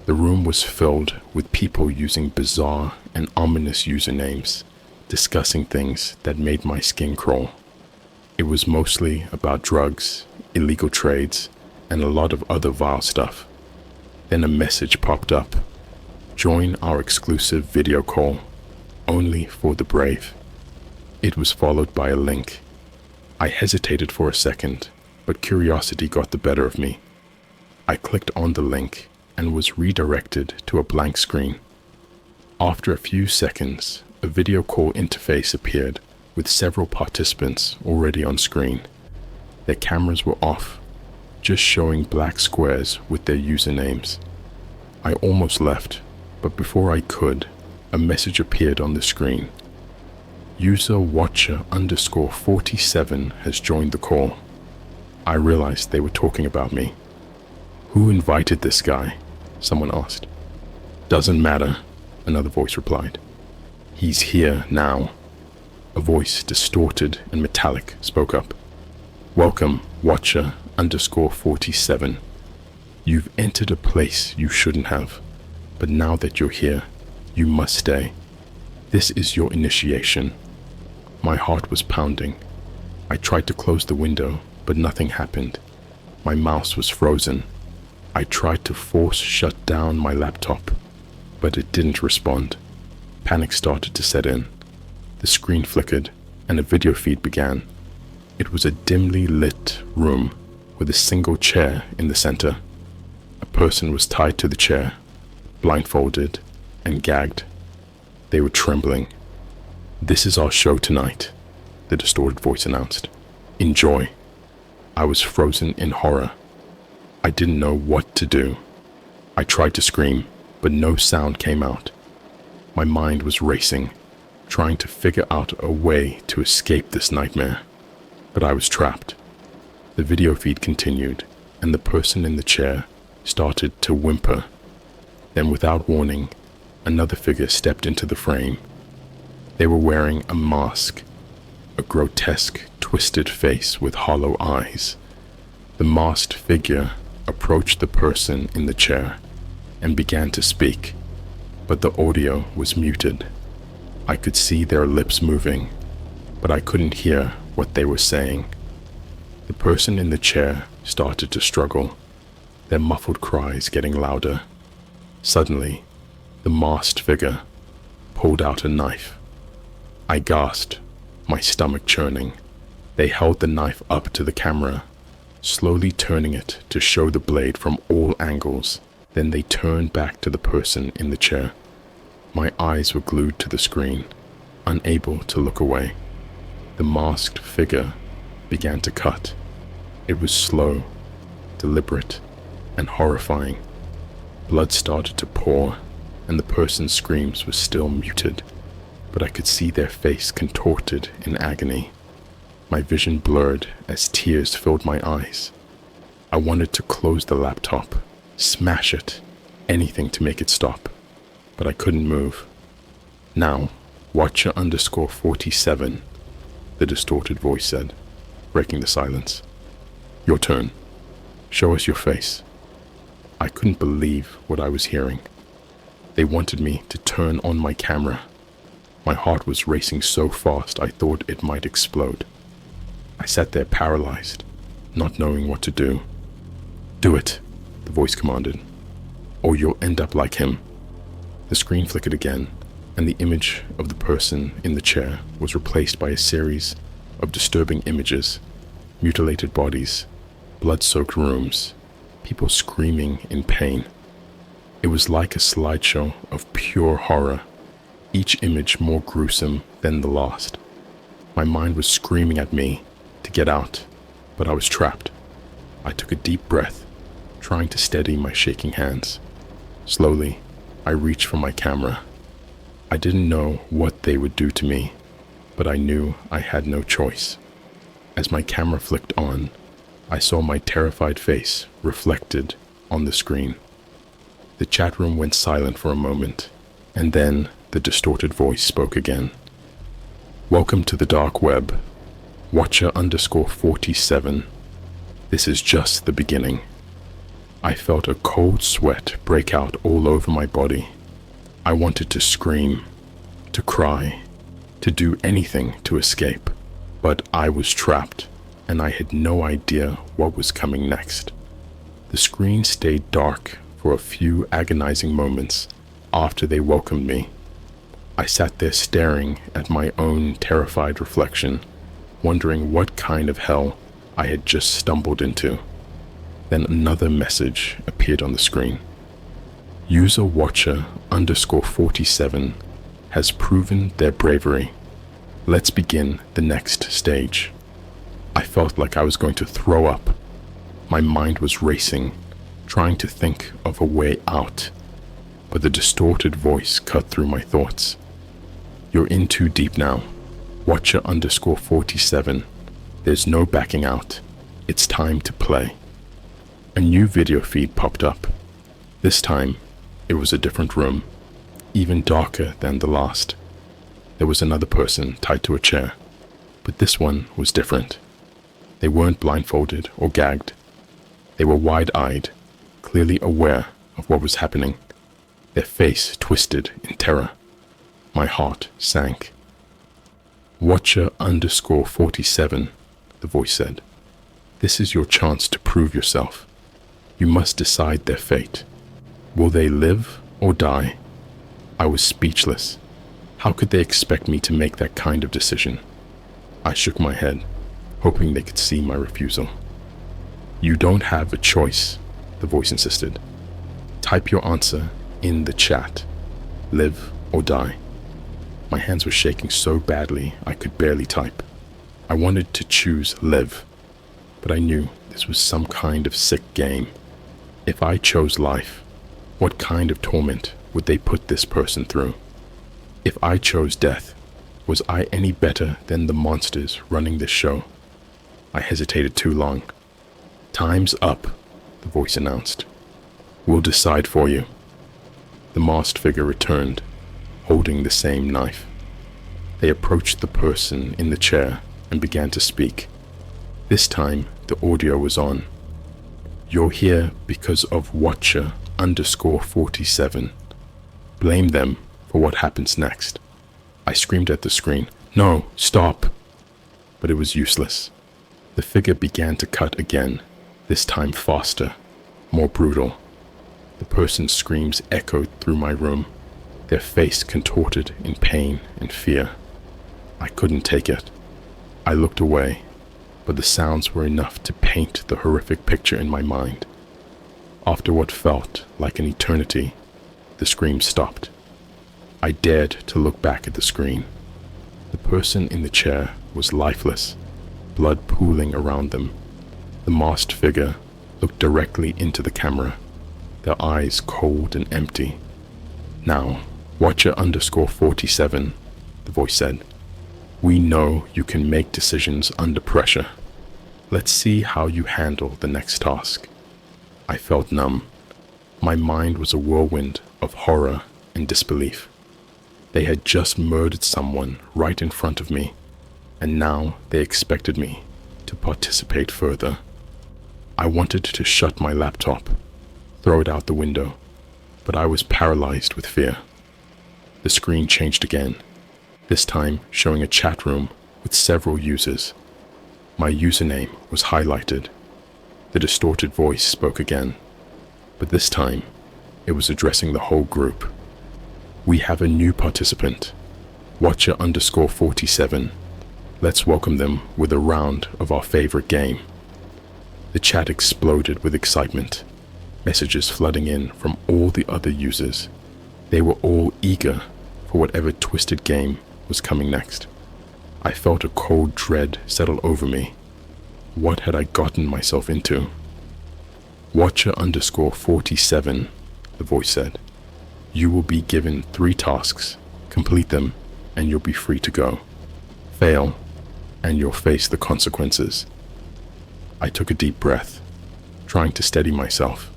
The room was filled with people using bizarre and ominous usernames, discussing things that made my skin crawl. It was mostly about drugs, illegal trades, and a lot of other vile stuff. Then a message popped up. Join our exclusive video call, only for the brave. It was followed by a link. I hesitated for a second, but curiosity got the better of me. I clicked on the link and was redirected to a blank screen. After a few seconds, a video call interface appeared with several participants already on screen. Their cameras were off, just showing black squares with their usernames. I almost left, but before I could, a message appeared on the screen. User watcher _47 has joined the call. I realized they were talking about me. Who invited this guy? Someone asked. Doesn't matter, another voice replied. He's here now. A voice, distorted and metallic, spoke up. Welcome, watcher _47. You've entered a place you shouldn't have, but now that you're here, you must stay. This is your initiation. My heart was pounding. I tried to close the window, but nothing happened. My mouse was frozen. I tried to force shut down my laptop, but it didn't respond. Panic started to set in. The screen flickered and a video feed began. It was a dimly lit room with a single chair in the center. A person was tied to the chair, blindfolded and gagged. They were trembling. "This is our show tonight," the distorted voice announced. "Enjoy." I was frozen in horror. I didn't know what to do. I tried to scream, but no sound came out. My mind was racing, trying to figure out a way to escape this nightmare. But I was trapped. The video feed continued, and the person in the chair started to whimper. Then, without warning, another figure stepped into the frame. They were wearing a mask, a grotesque, twisted face with hollow eyes. The masked figure approached the person in the chair and began to speak, but the audio was muted. I could see their lips moving, but I couldn't hear what they were saying. The person in the chair started to struggle, their muffled cries getting louder. Suddenly, the masked figure pulled out a knife. I gasped, my stomach churning. They held the knife up to the camera, slowly turning it to show the blade from all angles. Then they turned back to the person in the chair. My eyes were glued to the screen, unable to look away. The masked figure began to cut. It was slow, deliberate, and horrifying. Blood started to pour, and the person's screams were still muted, but I could see their face contorted in agony. My vision blurred as tears filled my eyes. I wanted to close the laptop, smash it, anything to make it stop, but I couldn't move. "Now, Watcher_47, the distorted voice said, breaking the silence. "Your turn. Show us your face." I couldn't believe what I was hearing. They wanted me to turn on my camera. My heart was racing so fast I thought it might explode. I sat there paralyzed, not knowing what to do. "Do it," the voice commanded, "or you'll end up like him." The screen flickered again, and the image of the person in the chair was replaced by a series of disturbing images: mutilated bodies, blood-soaked rooms, people screaming in pain. It was like a slideshow of pure horror, each image more gruesome than the last. My mind was screaming at me to get out, but I was trapped. I took a deep breath, trying to steady my shaking hands. Slowly, I reached for my camera. I didn't know what they would do to me, but I knew I had no choice. As my camera flicked on, I saw my terrified face reflected on the screen. The chat room went silent for a moment, and then the distorted voice spoke again. "Welcome to the dark web, Watcher_47. This is just the beginning." I felt a cold sweat break out all over my body. I wanted to scream, to cry, to do anything to escape, but I was trapped, and I had no idea what was coming next. The screen stayed dark for a few agonizing moments after they welcomed me. I sat there staring at my own terrified reflection, wondering what kind of hell I had just stumbled into. Then another message appeared on the screen. "User Watcher_47 has proven their bravery. Let's begin the next stage." I felt like I was going to throw up. My mind was racing, trying to think of a way out, but the distorted voice cut through my thoughts. "You're in too deep now, Watcher_47. There's no backing out. It's time to play." A new video feed popped up. This time, it was a different room, even darker than the last. There was another person tied to a chair, but this one was different. They weren't blindfolded or gagged. They were wide-eyed, clearly aware of what was happening, their face twisted in terror. My heart sank. "Watcher_47, the voice said. "This is your chance to prove yourself. You must decide their fate. Will they live or die?" I was speechless. How could they expect me to make that kind of decision? I shook my head, hoping they could see my refusal. You don't have a choice, the voice insisted. Type your answer in the chat. Live or die. My hands were shaking so badly I could barely type. I wanted to choose live, but I knew this was some kind of sick game. If I chose life, what kind of torment would they put this person through? If I chose death, was I any better than the monsters running this show? I hesitated too long. Time's up, the voice announced. We'll decide for you. The masked figure returned, holding the same knife. They approached the person in the chair and began to speak. This time, the audio was on. You're here because of Watcher_47. Blame them for what happens next. I screamed at the screen, no, stop! But it was useless. The figure began to cut again, this time faster, more brutal. The person's screams echoed through my room, their face contorted in pain and fear. I couldn't take it. I looked away, but the sounds were enough to paint the horrific picture in my mind. After what felt like an eternity, the screams stopped. I dared to look back at the screen. The person in the chair was lifeless, blood pooling around them. The masked figure looked directly into the camera, their eyes cold and empty. Now, Watcher_47, the voice said. We know you can make decisions under pressure. Let's see how you handle the next task. I felt numb. My mind was a whirlwind of horror and disbelief. They had just murdered someone right in front of me, and now they expected me to participate further. I wanted to shut my laptop, throw it out the window, but I was paralyzed with fear. The screen changed again, this time showing a chat room with several users. My username was highlighted. The distorted voice spoke again, but this time it was addressing the whole group. We have a new participant, Watcher_47. Let's welcome them with a round of our favorite game. The chat exploded with excitement, messages flooding in from all the other users. They were all eager for whatever twisted game was coming next. I felt a cold dread settle over me. What had I gotten myself into? Watcher_47, the voice said. You will be given 3 tasks. Complete them, and you'll be free to go. Fail, and you'll face the consequences. I took a deep breath, trying to steady myself.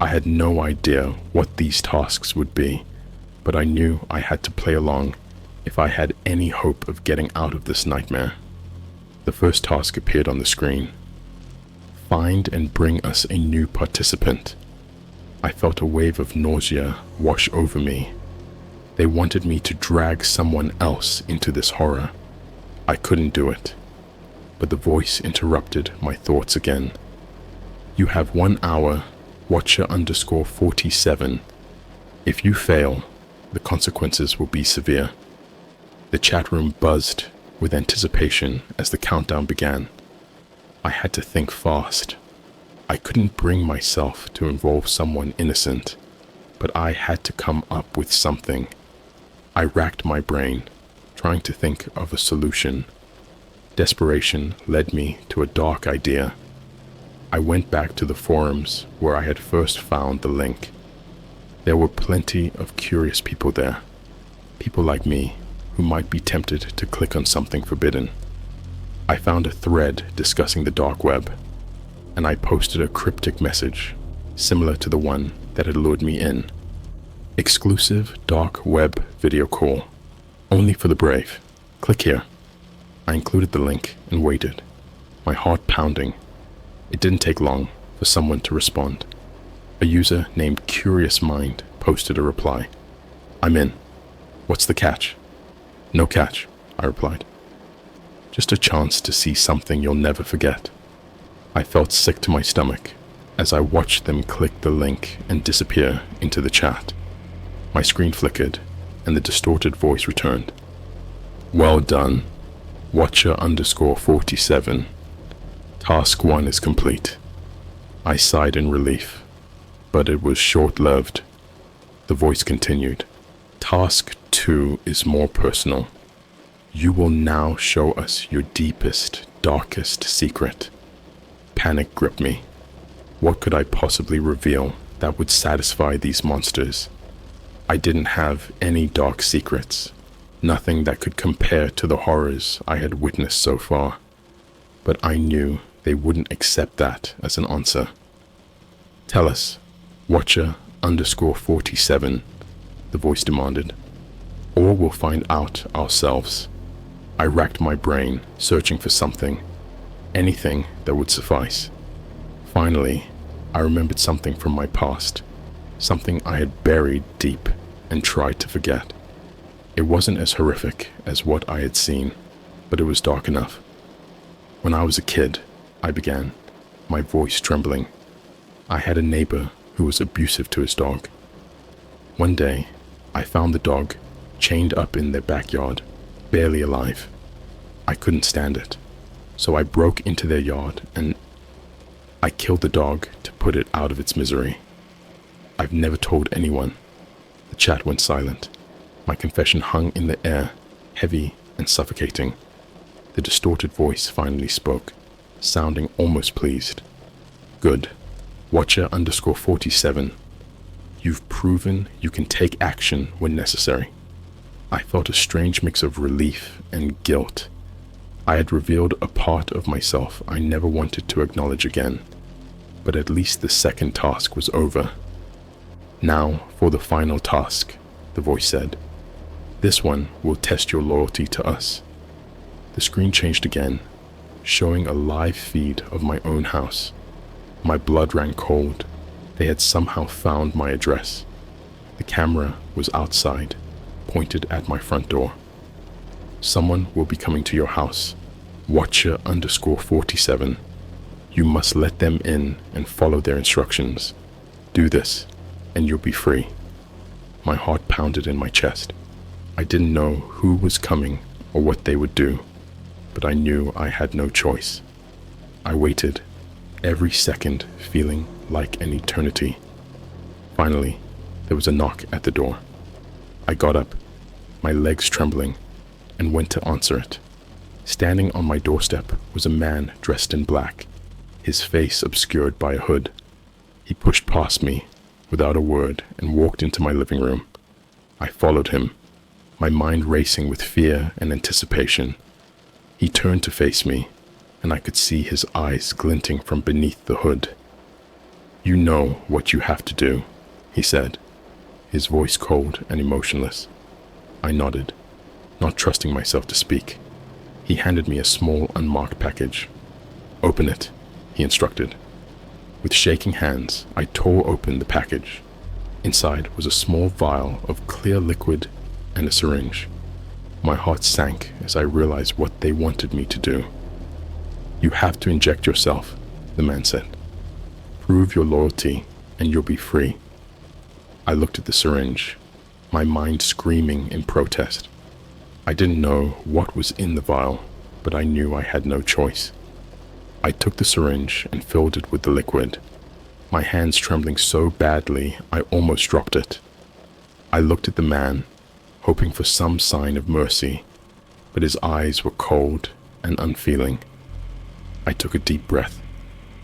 I had no idea what these tasks would be, but I knew I had to play along if I had any hope of getting out of this nightmare. The first task appeared on the screen. Find and bring us a new participant. I felt a wave of nausea wash over me. They wanted me to drag someone else into this horror. I couldn't do it, but the voice interrupted my thoughts again. You have 1 hour, Watcher_47. If you fail, the consequences will be severe. The chat room buzzed with anticipation as the countdown began. I had to think fast. I couldn't bring myself to involve someone innocent, but I had to come up with something. I racked my brain, trying to think of a solution. Desperation led me to a dark idea. I went back to the forums where I had first found the link. There were plenty of curious people there, people like me who might be tempted to click on something forbidden. I found a thread discussing the dark web, and I posted a cryptic message similar to the one that had lured me in. Exclusive dark web video call, only for the brave. Click here. I included the link and waited, my heart pounding. It didn't take long for someone to respond. A user named Curious Mind posted a reply. I'm in. What's the catch? No catch, I replied. Just a chance to see something you'll never forget. I felt sick to my stomach as I watched them click the link and disappear into the chat. My screen flickered, and the distorted voice returned. Well done, Watcher_47. Task 1 is complete. I sighed in relief, but it was short-lived. The voice continued. Task 2 is more personal. You will now show us your deepest, darkest secret. Panic gripped me. What could I possibly reveal that would satisfy these monsters? I didn't have any dark secrets, nothing that could compare to the horrors I had witnessed so far. But I knew they wouldn't accept that as an answer. Tell us, Watcher_47, the voice demanded, or we'll find out ourselves. I racked my brain, searching for something, anything that would suffice. Finally, I remembered something from my past, something I had buried deep and tried to forget. It wasn't as horrific as what I had seen, but it was dark enough. When I was a kid, I began, my voice trembling. I had a neighbor who was abusive to his dog. One day, I found the dog chained up in their backyard, barely alive. I couldn't stand it, so I broke into their yard and I killed the dog to put it out of its misery. I've never told anyone. The chat went silent. My confession hung in the air, heavy and suffocating. The distorted voice finally spoke, sounding almost pleased. Good. Watcher_47. You've proven you can take action when necessary. I felt a strange mix of relief and guilt. I had revealed a part of myself I never wanted to acknowledge again, but at least the second task was over. Now for the final task, the voice said. This one will test your loyalty to us. The screen changed again, showing a live feed of my own house. My blood ran cold. They had somehow found my address. The camera was outside, pointed at my front door. Someone will be coming to your house. Watcher_47. You must let them in and follow their instructions. Do this, and you'll be free. My heart pounded in my chest. I didn't know who was coming or what they would do, but I knew I had no choice. I waited, every second feeling like an eternity. Finally, there was a knock at the door. I got up, my legs trembling, and went to answer it. Standing on my doorstep was a man dressed in black, his face obscured by a hood. He pushed past me without a word and walked into my living room. I followed him, my mind racing with fear and anticipation. He turned to face me, and I could see his eyes glinting from beneath the hood. You know what you have to do, he said, his voice cold and emotionless. I nodded, not trusting myself to speak. He handed me a small unmarked package. Open it, he instructed. With shaking hands, I tore open the package. Inside was a small vial of clear liquid and a syringe. My heart sank as I realized what they wanted me to do. You have to inject yourself, the man said. Prove your loyalty and you'll be free. I looked at the syringe, my mind screaming in protest. I didn't know what was in the vial, but I knew I had no choice. I took the syringe and filled it with the liquid, my hands trembling so badly I almost dropped it. I looked at the man, hoping for some sign of mercy, but his eyes were cold and unfeeling. I took a deep breath,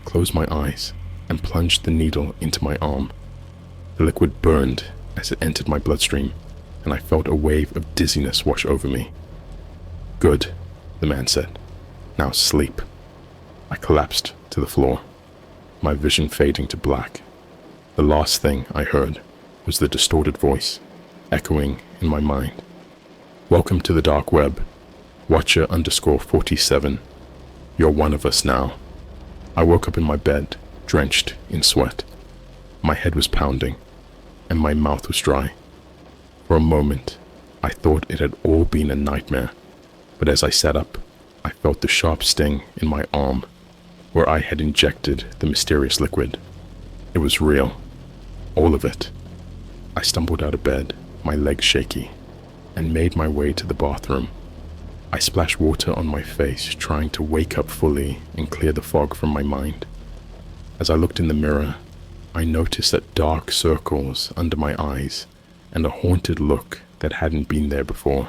closed my eyes, and plunged the needle into my arm. The liquid burned as it entered my bloodstream, and I felt a wave of dizziness wash over me. Good, the man said. Now sleep. I collapsed to the floor, my vision fading to black. The last thing I heard was the distorted voice, echoing in my mind. Welcome to the dark web, Watcher_47. You're one of us now. I woke up in my bed, drenched in sweat. My head was pounding, and my mouth was dry. For a moment, I thought it had all been a nightmare, but as I sat up, I felt the sharp sting in my arm, where I had injected the mysterious liquid. It was real, all of it. I stumbled out of bed, my legs shaky, and made my way to the bathroom. I splashed water on my face, trying to wake up fully and clear the fog from my mind. As I looked in the mirror, I noticed that dark circles under my eyes and a haunted look that hadn't been there before.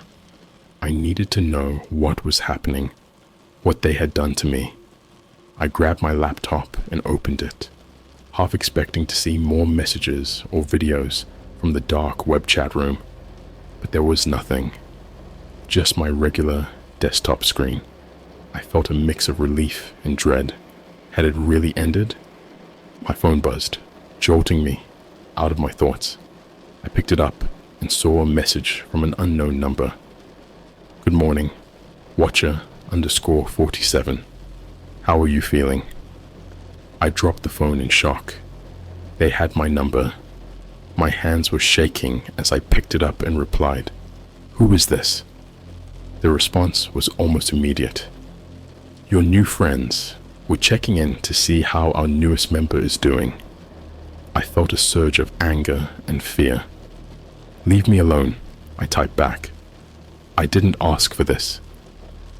I needed to know what was happening, what they had done to me. I grabbed my laptop and opened it, half expecting to see more messages or videos from the dark web chat room, but there was nothing. Just my regular desktop screen. I felt a mix of relief and dread. Had it really ended? My phone buzzed, jolting me out of my thoughts. I picked it up and saw a message from an unknown number. Good morning, Watcher_47. How are you feeling? I dropped the phone in shock. They had my number. My hands were shaking as I picked it up and replied, "Who is this?" The response was almost immediate. "Your new friends. We're checking in to see how our newest member is doing." I felt a surge of anger and fear. "Leave me alone," I typed back. "I didn't ask for this."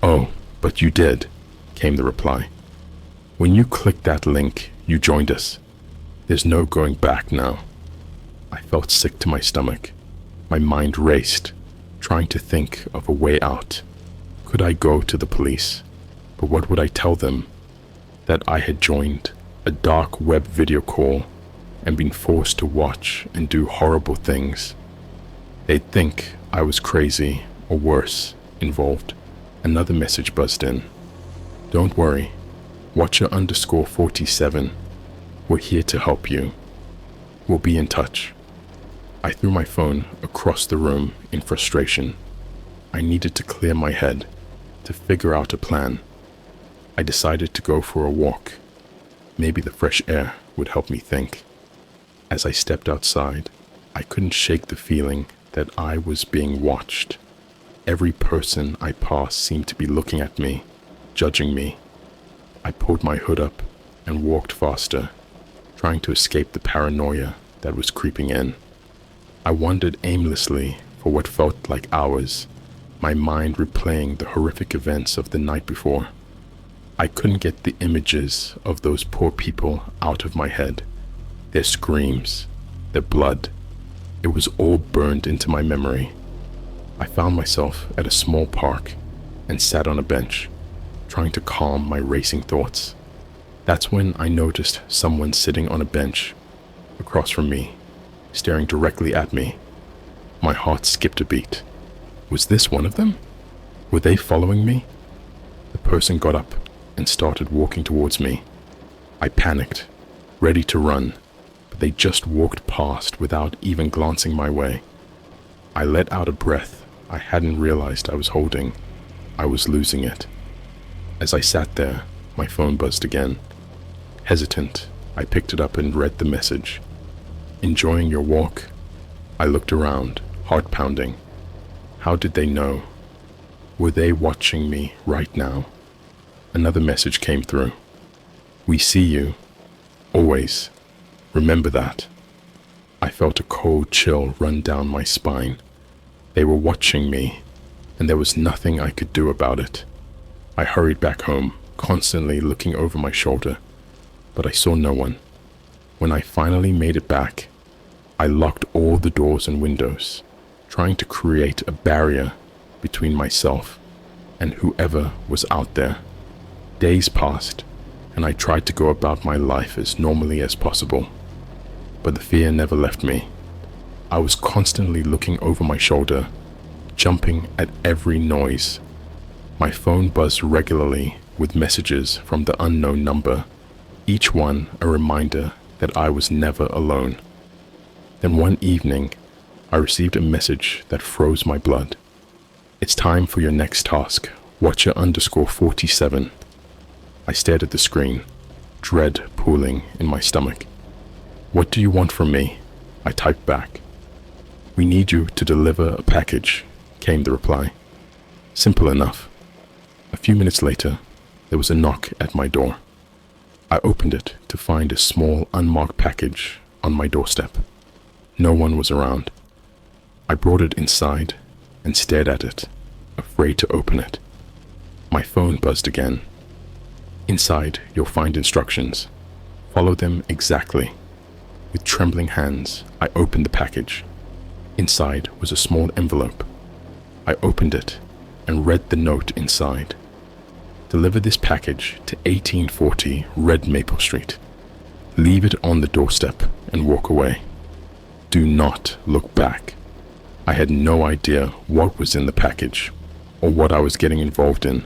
"Oh, but you did," came the reply. "When you clicked that link, you joined us. There's no going back now." I felt sick to my stomach. My mind raced, trying to think of a way out. Could I go to the police? But what would I tell them? That I had joined a dark web video call and been forced to watch and do horrible things. They'd think I was crazy or worse involved. Another message buzzed in. "Don't worry, Watcher_47. We're here to help you. We'll be in touch." I threw my phone across the room in frustration. I needed to clear my head, to figure out a plan. I decided to go for a walk. Maybe the fresh air would help me think. As I stepped outside, I couldn't shake the feeling that I was being watched. Every person I passed seemed to be looking at me, judging me. I pulled my hood up and walked faster, trying to escape the paranoia that was creeping in. I wandered aimlessly for what felt like hours, my mind replaying the horrific events of the night before. I couldn't get the images of those poor people out of my head. Their screams, their blood. It was all burned into my memory. I found myself at a small park and sat on a bench, trying to calm my racing thoughts. That's when I noticed someone sitting on a bench across from me, staring directly at me. My heart skipped a beat. Was this one of them? Were they following me? The person got up and started walking towards me. I panicked, ready to run, but they just walked past without even glancing my way. I let out a breath I hadn't realized I was holding. I was losing it. As I sat there, my phone buzzed again. Hesitant, I picked it up and read the message. "Enjoying your walk?" I looked around, heart pounding. How did they know? Were they watching me right now? Another message came through. "We see you. Always. Remember that." I felt a cold chill run down my spine. They were watching me, and there was nothing I could do about it. I hurried back home, constantly looking over my shoulder, but I saw no one. When I finally made it back, I locked all the doors and windows, trying to create a barrier between myself and whoever was out there. Days passed, and I tried to go about my life as normally as possible, but the fear never left me. I was constantly looking over my shoulder, jumping at every noise. My phone buzzed regularly with messages from the unknown number, each one a reminder that I was never alone. Then one evening, I received a message that froze my blood. "It's time for your next task, Watcher_47. I stared at the screen, dread pooling in my stomach. "What do you want from me?" I typed back. "We need you to deliver a package," came the reply. Simple enough. A few minutes later, there was a knock at my door. I opened it to find a small unmarked package on my doorstep. No one was around. I brought it inside and stared at it, afraid to open it. My phone buzzed again. Inside, you'll find instructions. Follow them exactly. With trembling hands, I opened the package. Inside was a small envelope. I opened it and read the note inside. Deliver this package to 1840 Red Maple Street. Leave it on the doorstep and walk away. Do not look back. I had no idea what was in the package or what I was getting involved in,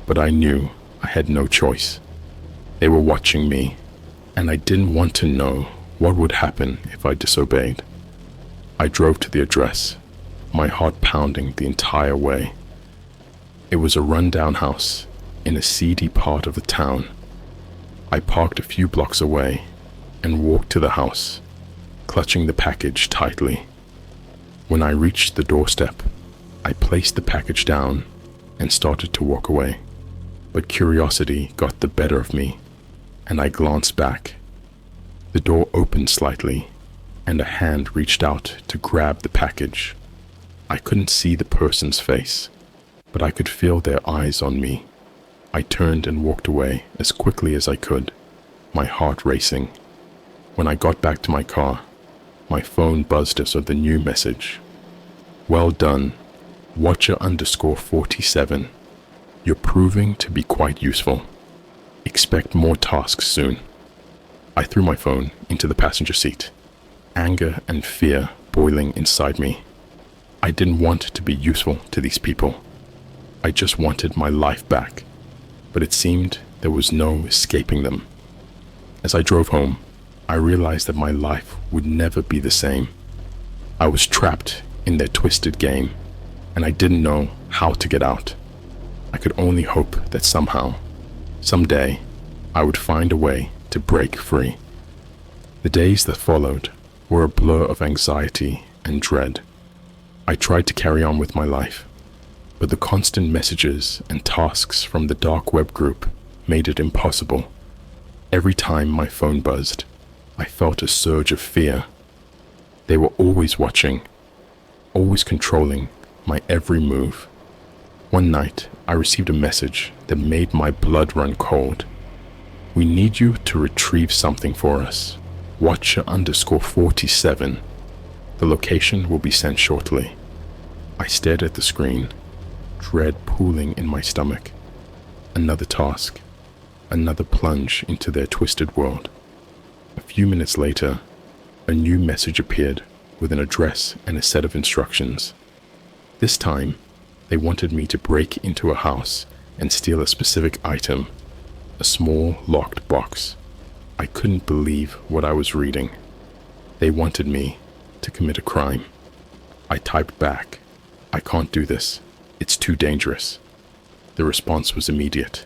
but I knew I had no choice. They were watching me, and I didn't want to know what would happen if I disobeyed. I drove to the address, my heart pounding the entire way. It was a rundown house in a seedy part of the town. I parked a few blocks away and walked to the house, clutching the package tightly. When I reached the doorstep, I placed the package down and started to walk away. But curiosity got the better of me, and I glanced back. The door opened slightly, and a hand reached out to grab the package. I couldn't see the person's face, but I could feel their eyes on me. I turned and walked away as quickly as I could, my heart racing. When I got back to my car, my phone buzzed us with the new message. Well done, Watcher_47. You're proving to be quite useful. Expect more tasks soon. I threw my phone into the passenger seat, anger and fear boiling inside me. I didn't want to be useful to these people. I just wanted my life back, but it seemed there was no escaping them. As I drove home, I realized that my life would never be the same. I was trapped in their twisted game, and I didn't know how to get out. I could only hope that somehow, someday, I would find a way to break free. The days that followed were a blur of anxiety and dread. I tried to carry on with my life, but the constant messages and tasks from the dark web group made it impossible. Every time my phone buzzed, I felt a surge of fear. They were always watching, always controlling my every move. One night, I received a message that made my blood run cold. We need you to retrieve something for us. Watcher_47. The location will be sent shortly. I stared at the screen, dread pooling in my stomach. Another task, another plunge into their twisted world. A few minutes later, a new message appeared with an address and a set of instructions. This time, they wanted me to break into a house and steal a specific item, a small locked box. I couldn't believe what I was reading. They wanted me to commit a crime. I typed back, "I can't do this. It's too dangerous." The response was immediate.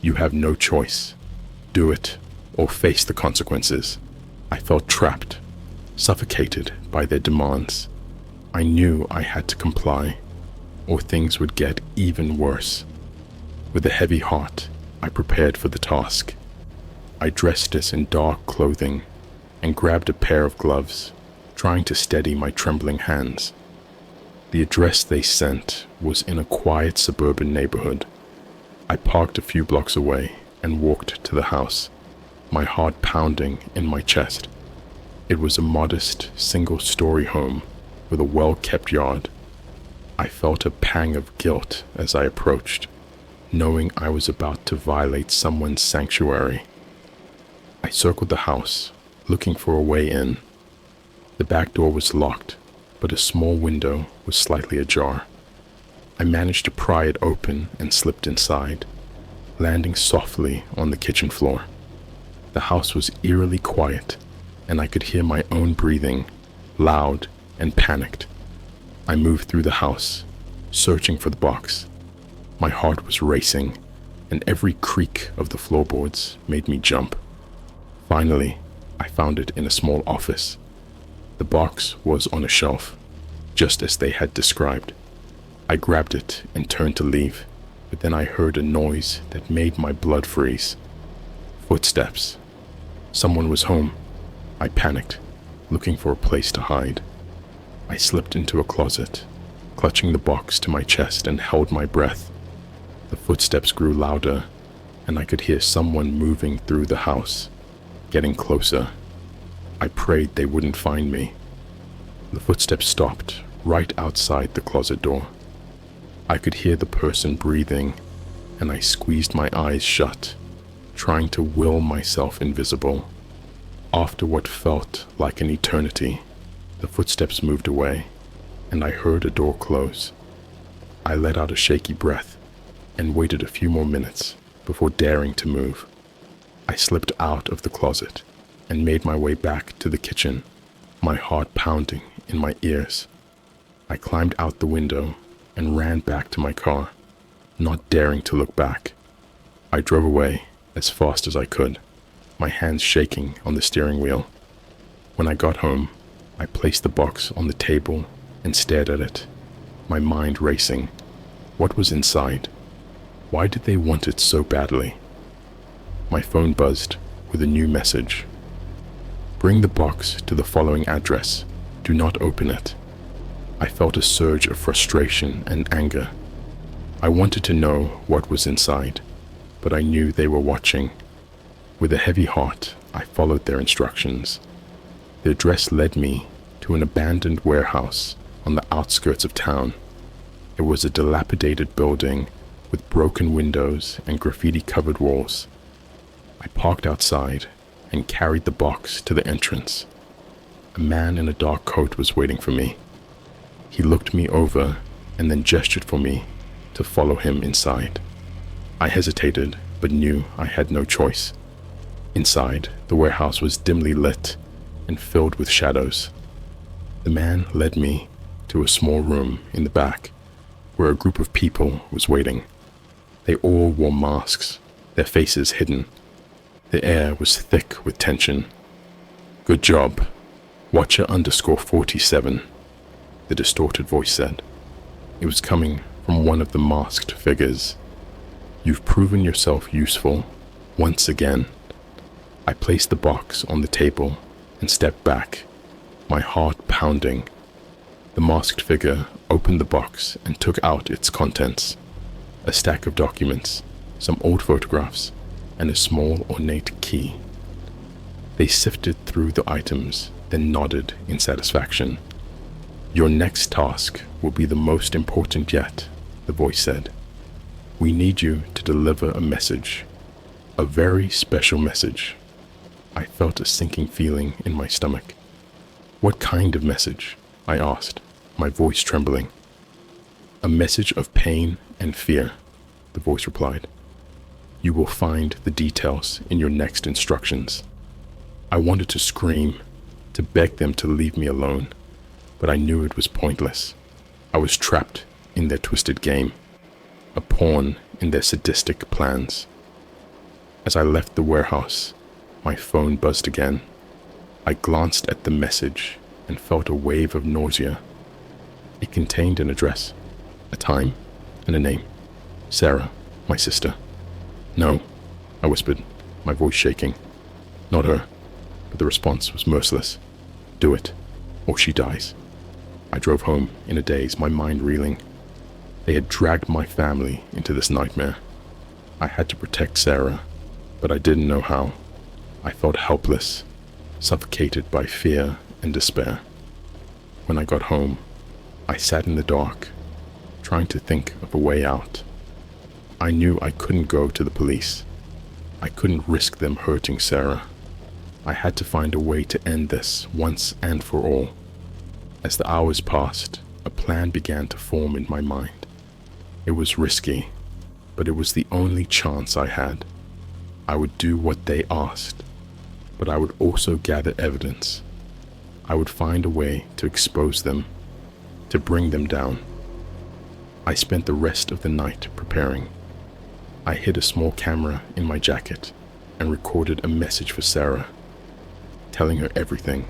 "You have no choice. Do it or face the consequences." I felt trapped, suffocated by their demands. I knew I had to comply, or things would get even worse. With a heavy heart, I prepared for the task. I dressed us in dark clothing and grabbed a pair of gloves, trying to steady my trembling hands. The address they sent was in a quiet suburban neighborhood. I parked a few blocks away and walked to the house, my heart pounding in my chest. It was a modest, single-story home with a well-kept yard. I felt a pang of guilt as I approached, knowing I was about to violate someone's sanctuary. I circled the house, looking for a way in. The back door was locked, but a small window was slightly ajar. I managed to pry it open and slipped inside, landing softly on the kitchen floor. The house was eerily quiet, and I could hear my own breathing, loud and panicked. I moved through the house, searching for the box. My heart was racing, and every creak of the floorboards made me jump. Finally, I found it in a small office. The box was on a shelf, just as they had described. I grabbed it and turned to leave, but then I heard a noise that made my blood freeze. Footsteps. Someone was home. I panicked, looking for a place to hide. I slipped into a closet, clutching the box to my chest and held my breath. The footsteps grew louder, and I could hear someone moving through the house, getting closer. I prayed they wouldn't find me. The footsteps stopped right outside the closet door. I could hear the person breathing, and I squeezed my eyes shut, trying to will myself invisible. After what felt like an eternity, the footsteps moved away, and I heard a door close. I let out a shaky breath and waited a few more minutes before daring to move. I slipped out of the closet and made my way back to the kitchen, my heart pounding in my ears. I climbed out the window and ran back to my car, not daring to look back. I drove away as fast as I could, my hands shaking on the steering wheel. When I got home, I placed the box on the table and stared at it, my mind racing. What was inside? Why did they want it so badly? My phone buzzed with a new message. Bring the box to the following address. Do not open it. I felt a surge of frustration and anger. I wanted to know what was inside, but I knew they were watching. With a heavy heart, I followed their instructions. The address led me to an abandoned warehouse on the outskirts of town. It was a dilapidated building with broken windows and graffiti-covered walls. I parked outside and carried the box to the entrance. A man in a dark coat was waiting for me. He looked me over and then gestured for me to follow him inside. I hesitated, but knew I had no choice. Inside, the warehouse was dimly lit and filled with shadows. The man led me to a small room in the back, where a group of people was waiting. They all wore masks, their faces hidden. The air was thick with tension. Good job, Watcher_47, the distorted voice said. It was coming from one of the masked figures. You've proven yourself useful, once again. I placed the box on the table and stepped back, my heart pounding. The masked figure opened the box and took out its contents. A stack of documents, some old photographs, and a small ornate key. They sifted through the items, then nodded in satisfaction. Your next task will be the most important yet, the voice said. We need you to deliver a message, a very special message. I felt a sinking feeling in my stomach. What kind of message? I asked, my voice trembling. A message of pain and fear, the voice replied. You will find the details in your next instructions. I wanted to scream, to beg them to leave me alone, but I knew it was pointless. I was trapped in their twisted game, a pawn in their sadistic plans. As I left the warehouse, my phone buzzed again. I glanced at the message and felt a wave of nausea. It contained an address, a time, and a name. Sarah, my sister. No, I whispered, my voice shaking. Not her, but the response was merciless. Do it, or she dies. I drove home in a daze, my mind reeling. They had dragged my family into this nightmare. I had to protect Sarah, but I didn't know how. I felt helpless, suffocated by fear and despair. When I got home, I sat in the dark, trying to think of a way out. I knew I couldn't go to the police. I couldn't risk them hurting Sarah. I had to find a way to end this once and for all. As the hours passed, a plan began to form in my mind. It was risky, but it was the only chance I had. I would do what they asked, but I would also gather evidence. I would find a way to expose them, to bring them down. I spent the rest of the night preparing. I hid a small camera in my jacket and recorded a message for Sarah, telling her everything.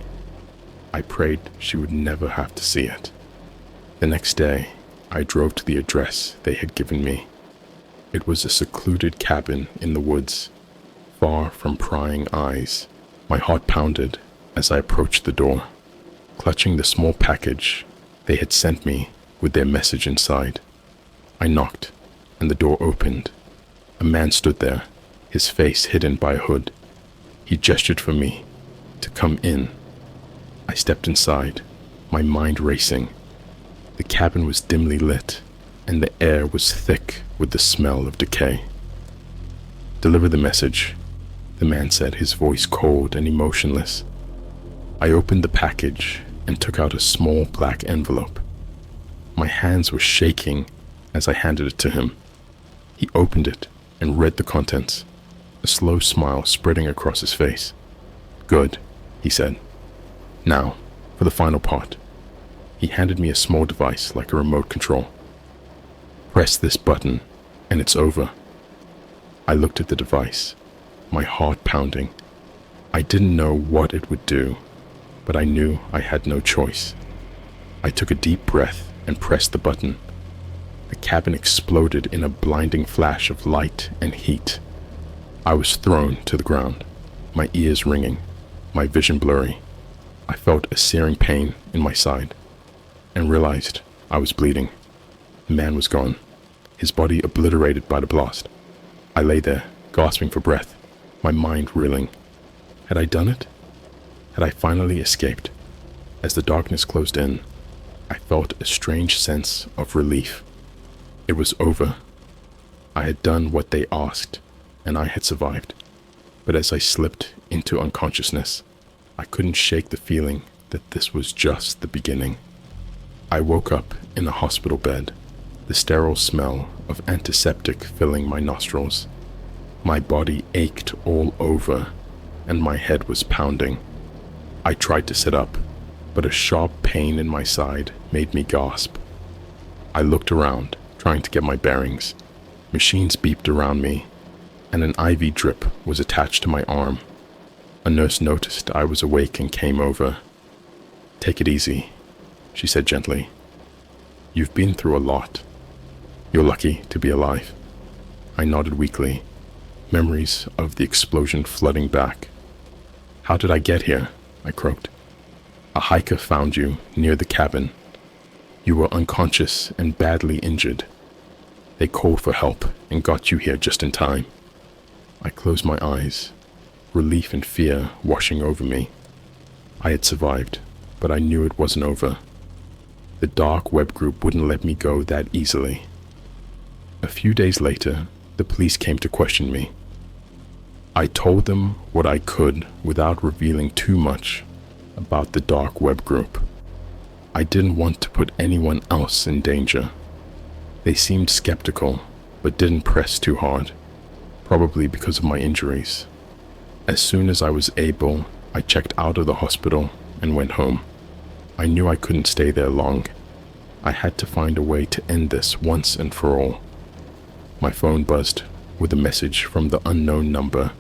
I prayed she would never have to see it. The next day, I drove to the address they had given me. It was a secluded cabin in the woods, far from prying eyes. My heart pounded as I approached the door. Clutching the small package they had sent me with their message inside. I knocked, and the door opened. A man stood there, his face hidden by a hood. He gestured for me to come in. I stepped inside, my mind racing. The cabin was dimly lit, and the air was thick with the smell of decay. "Deliver the message," the man said, his voice cold and emotionless. I opened the package and took out a small black envelope. My hands were shaking as I handed it to him. He opened it and read the contents, a slow smile spreading across his face. "Good," he said. "Now, for the final part." He handed me a small device like a remote control. "Press this button, and it's over." I looked at the device, my heart pounding. I didn't know what it would do, but I knew I had no choice. I took a deep breath and pressed the button. The cabin exploded in a blinding flash of light and heat. I was thrown to the ground, my ears ringing, my vision blurry. I felt a searing pain in my side and realized I was bleeding. The man was gone, his body obliterated by the blast. I lay there, gasping for breath, my mind reeling. Had I done it? Had I finally escaped? As the darkness closed in, I felt a strange sense of relief. It was over. I had done what they asked, and I had survived. But as I slipped into unconsciousness, I couldn't shake the feeling that this was just the beginning. I woke up in a hospital bed, the sterile smell of antiseptic filling my nostrils. My body ached all over, and my head was pounding. I tried to sit up, but a sharp pain in my side made me gasp. I looked around, trying to get my bearings. Machines beeped around me, and an IV drip was attached to my arm. A nurse noticed I was awake and came over. "Take it easy," she said gently. "You've been through a lot. You're lucky to be alive." I nodded weakly, memories of the explosion flooding back. "How did I get here?" I croaked. "A hiker found you near the cabin. You were unconscious and badly injured. They called for help and got you here just in time." I closed my eyes, relief and fear washing over me. I had survived, but I knew it wasn't over. The dark web group wouldn't let me go that easily. A few days later, the police came to question me. I told them what I could without revealing too much about the dark web group. I didn't want to put anyone else in danger. They seemed skeptical, but didn't press too hard, probably because of my injuries. As soon as I was able, I checked out of the hospital and went home. I knew I couldn't stay there long. I had to find a way to end this once and for all. My phone buzzed with a message from the unknown number.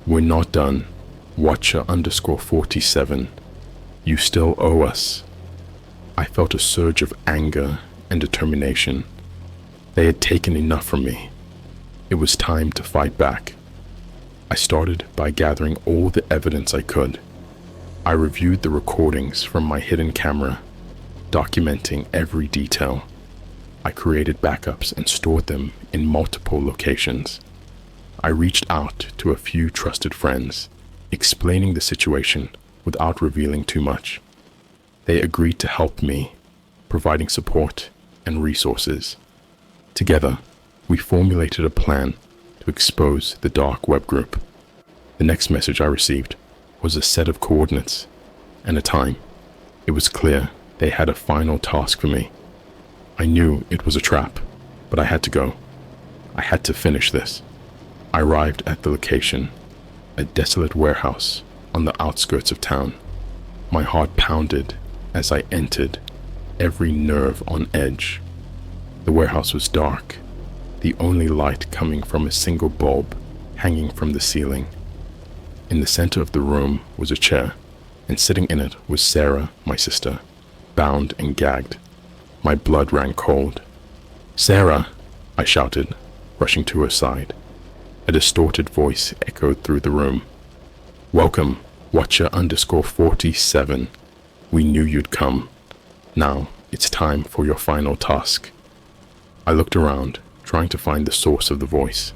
"We're not done. Watcher_47. You still owe us." I felt a surge of anger and determination. They had taken enough from me. It was time to fight back. I started by gathering all the evidence I could. I reviewed the recordings from my hidden camera, documenting every detail. I created backups and stored them in multiple locations. I reached out to a few trusted friends, explaining the situation without revealing too much. They agreed to help me, providing support and resources. Together, we formulated a plan to expose the dark web group. The next message I received was a set of coordinates and a time. It was clear they had a final task for me. I knew it was a trap, but I had to go. I had to finish this. I arrived at the location, a desolate warehouse on the outskirts of town. My heart pounded as I entered, every nerve on edge. The warehouse was dark, the only light coming from a single bulb hanging from the ceiling. In the center of the room was a chair, and sitting in it was Sarah, my sister, bound and gagged. My blood ran cold. "Sarah!" I shouted, rushing to her side. A distorted voice echoed through the room. "Welcome, Watcher_47. We knew you'd come. Now, it's time for your final task." I looked around, trying to find the source of the voice.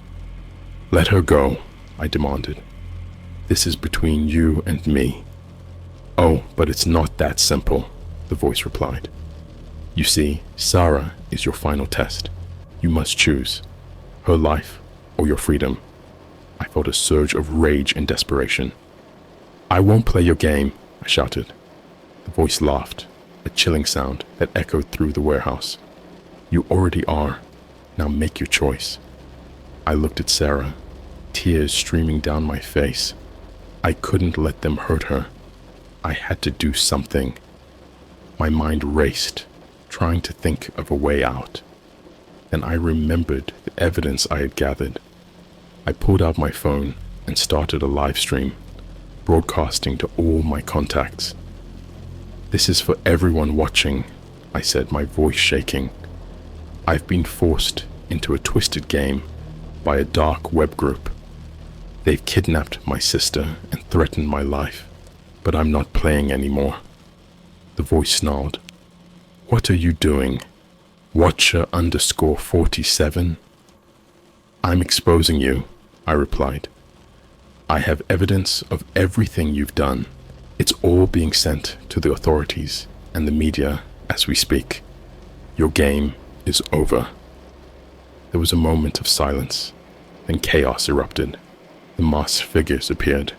"Let her go," I demanded. "This is between you and me." "Oh, but it's not that simple," the voice replied. "You see, Sarah is your final test. You must choose her life or your freedom." I felt a surge of rage and desperation. "I won't play your game," I shouted. The voice laughed, a chilling sound that echoed through the warehouse. "You already are. Now make your choice." I looked at Sarah, tears streaming down my face. I couldn't let them hurt her. I had to do something. My mind raced, trying to think of a way out. Then I remembered the evidence I had gathered. I pulled out my phone and started a live stream, broadcasting to all my contacts. "This is for everyone watching," I said, my voice shaking. "I've been forced into a twisted game by a dark web group. They've kidnapped my sister and threatened my life, but I'm not playing anymore." The voice snarled, "What are you doing? Watcher_47? "I'm exposing you," I replied. "I have evidence of everything you've done. It's all being sent to the authorities and the media as we speak. Your game is over." There was a moment of silence, then chaos erupted. The masked figures appeared,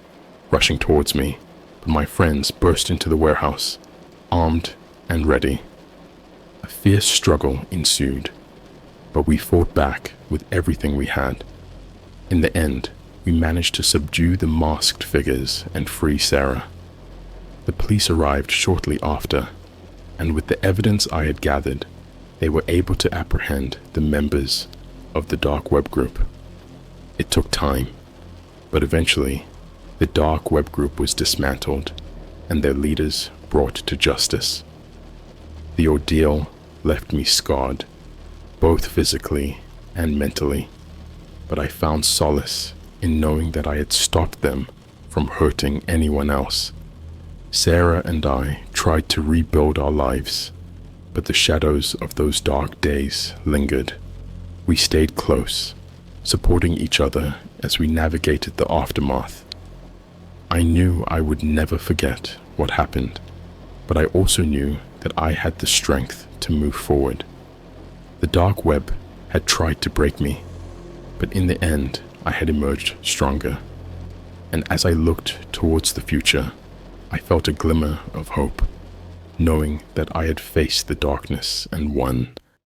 rushing towards me, but my friends burst into the warehouse, armed and ready. A fierce struggle ensued, but we fought back with everything we had. In the end, we managed to subdue the masked figures and free Sarah. The police arrived shortly after, and with the evidence I had gathered, they were able to apprehend the members of the dark web group. It took time, but eventually, the dark web group was dismantled and their leaders brought to justice. The ordeal left me scarred, both physically and mentally, but I found solace in knowing that I had stopped them from hurting anyone else. Sarah and I tried to rebuild our lives, but the shadows of those dark days lingered. We stayed close, supporting each other as we navigated the aftermath. I knew I would never forget what happened, but I also knew that I had the strength to move forward. The dark web had tried to break me, but in the end, I had emerged stronger. And as I looked towards the future, I felt a glimmer of hope, knowing that I had faced the darkness and won.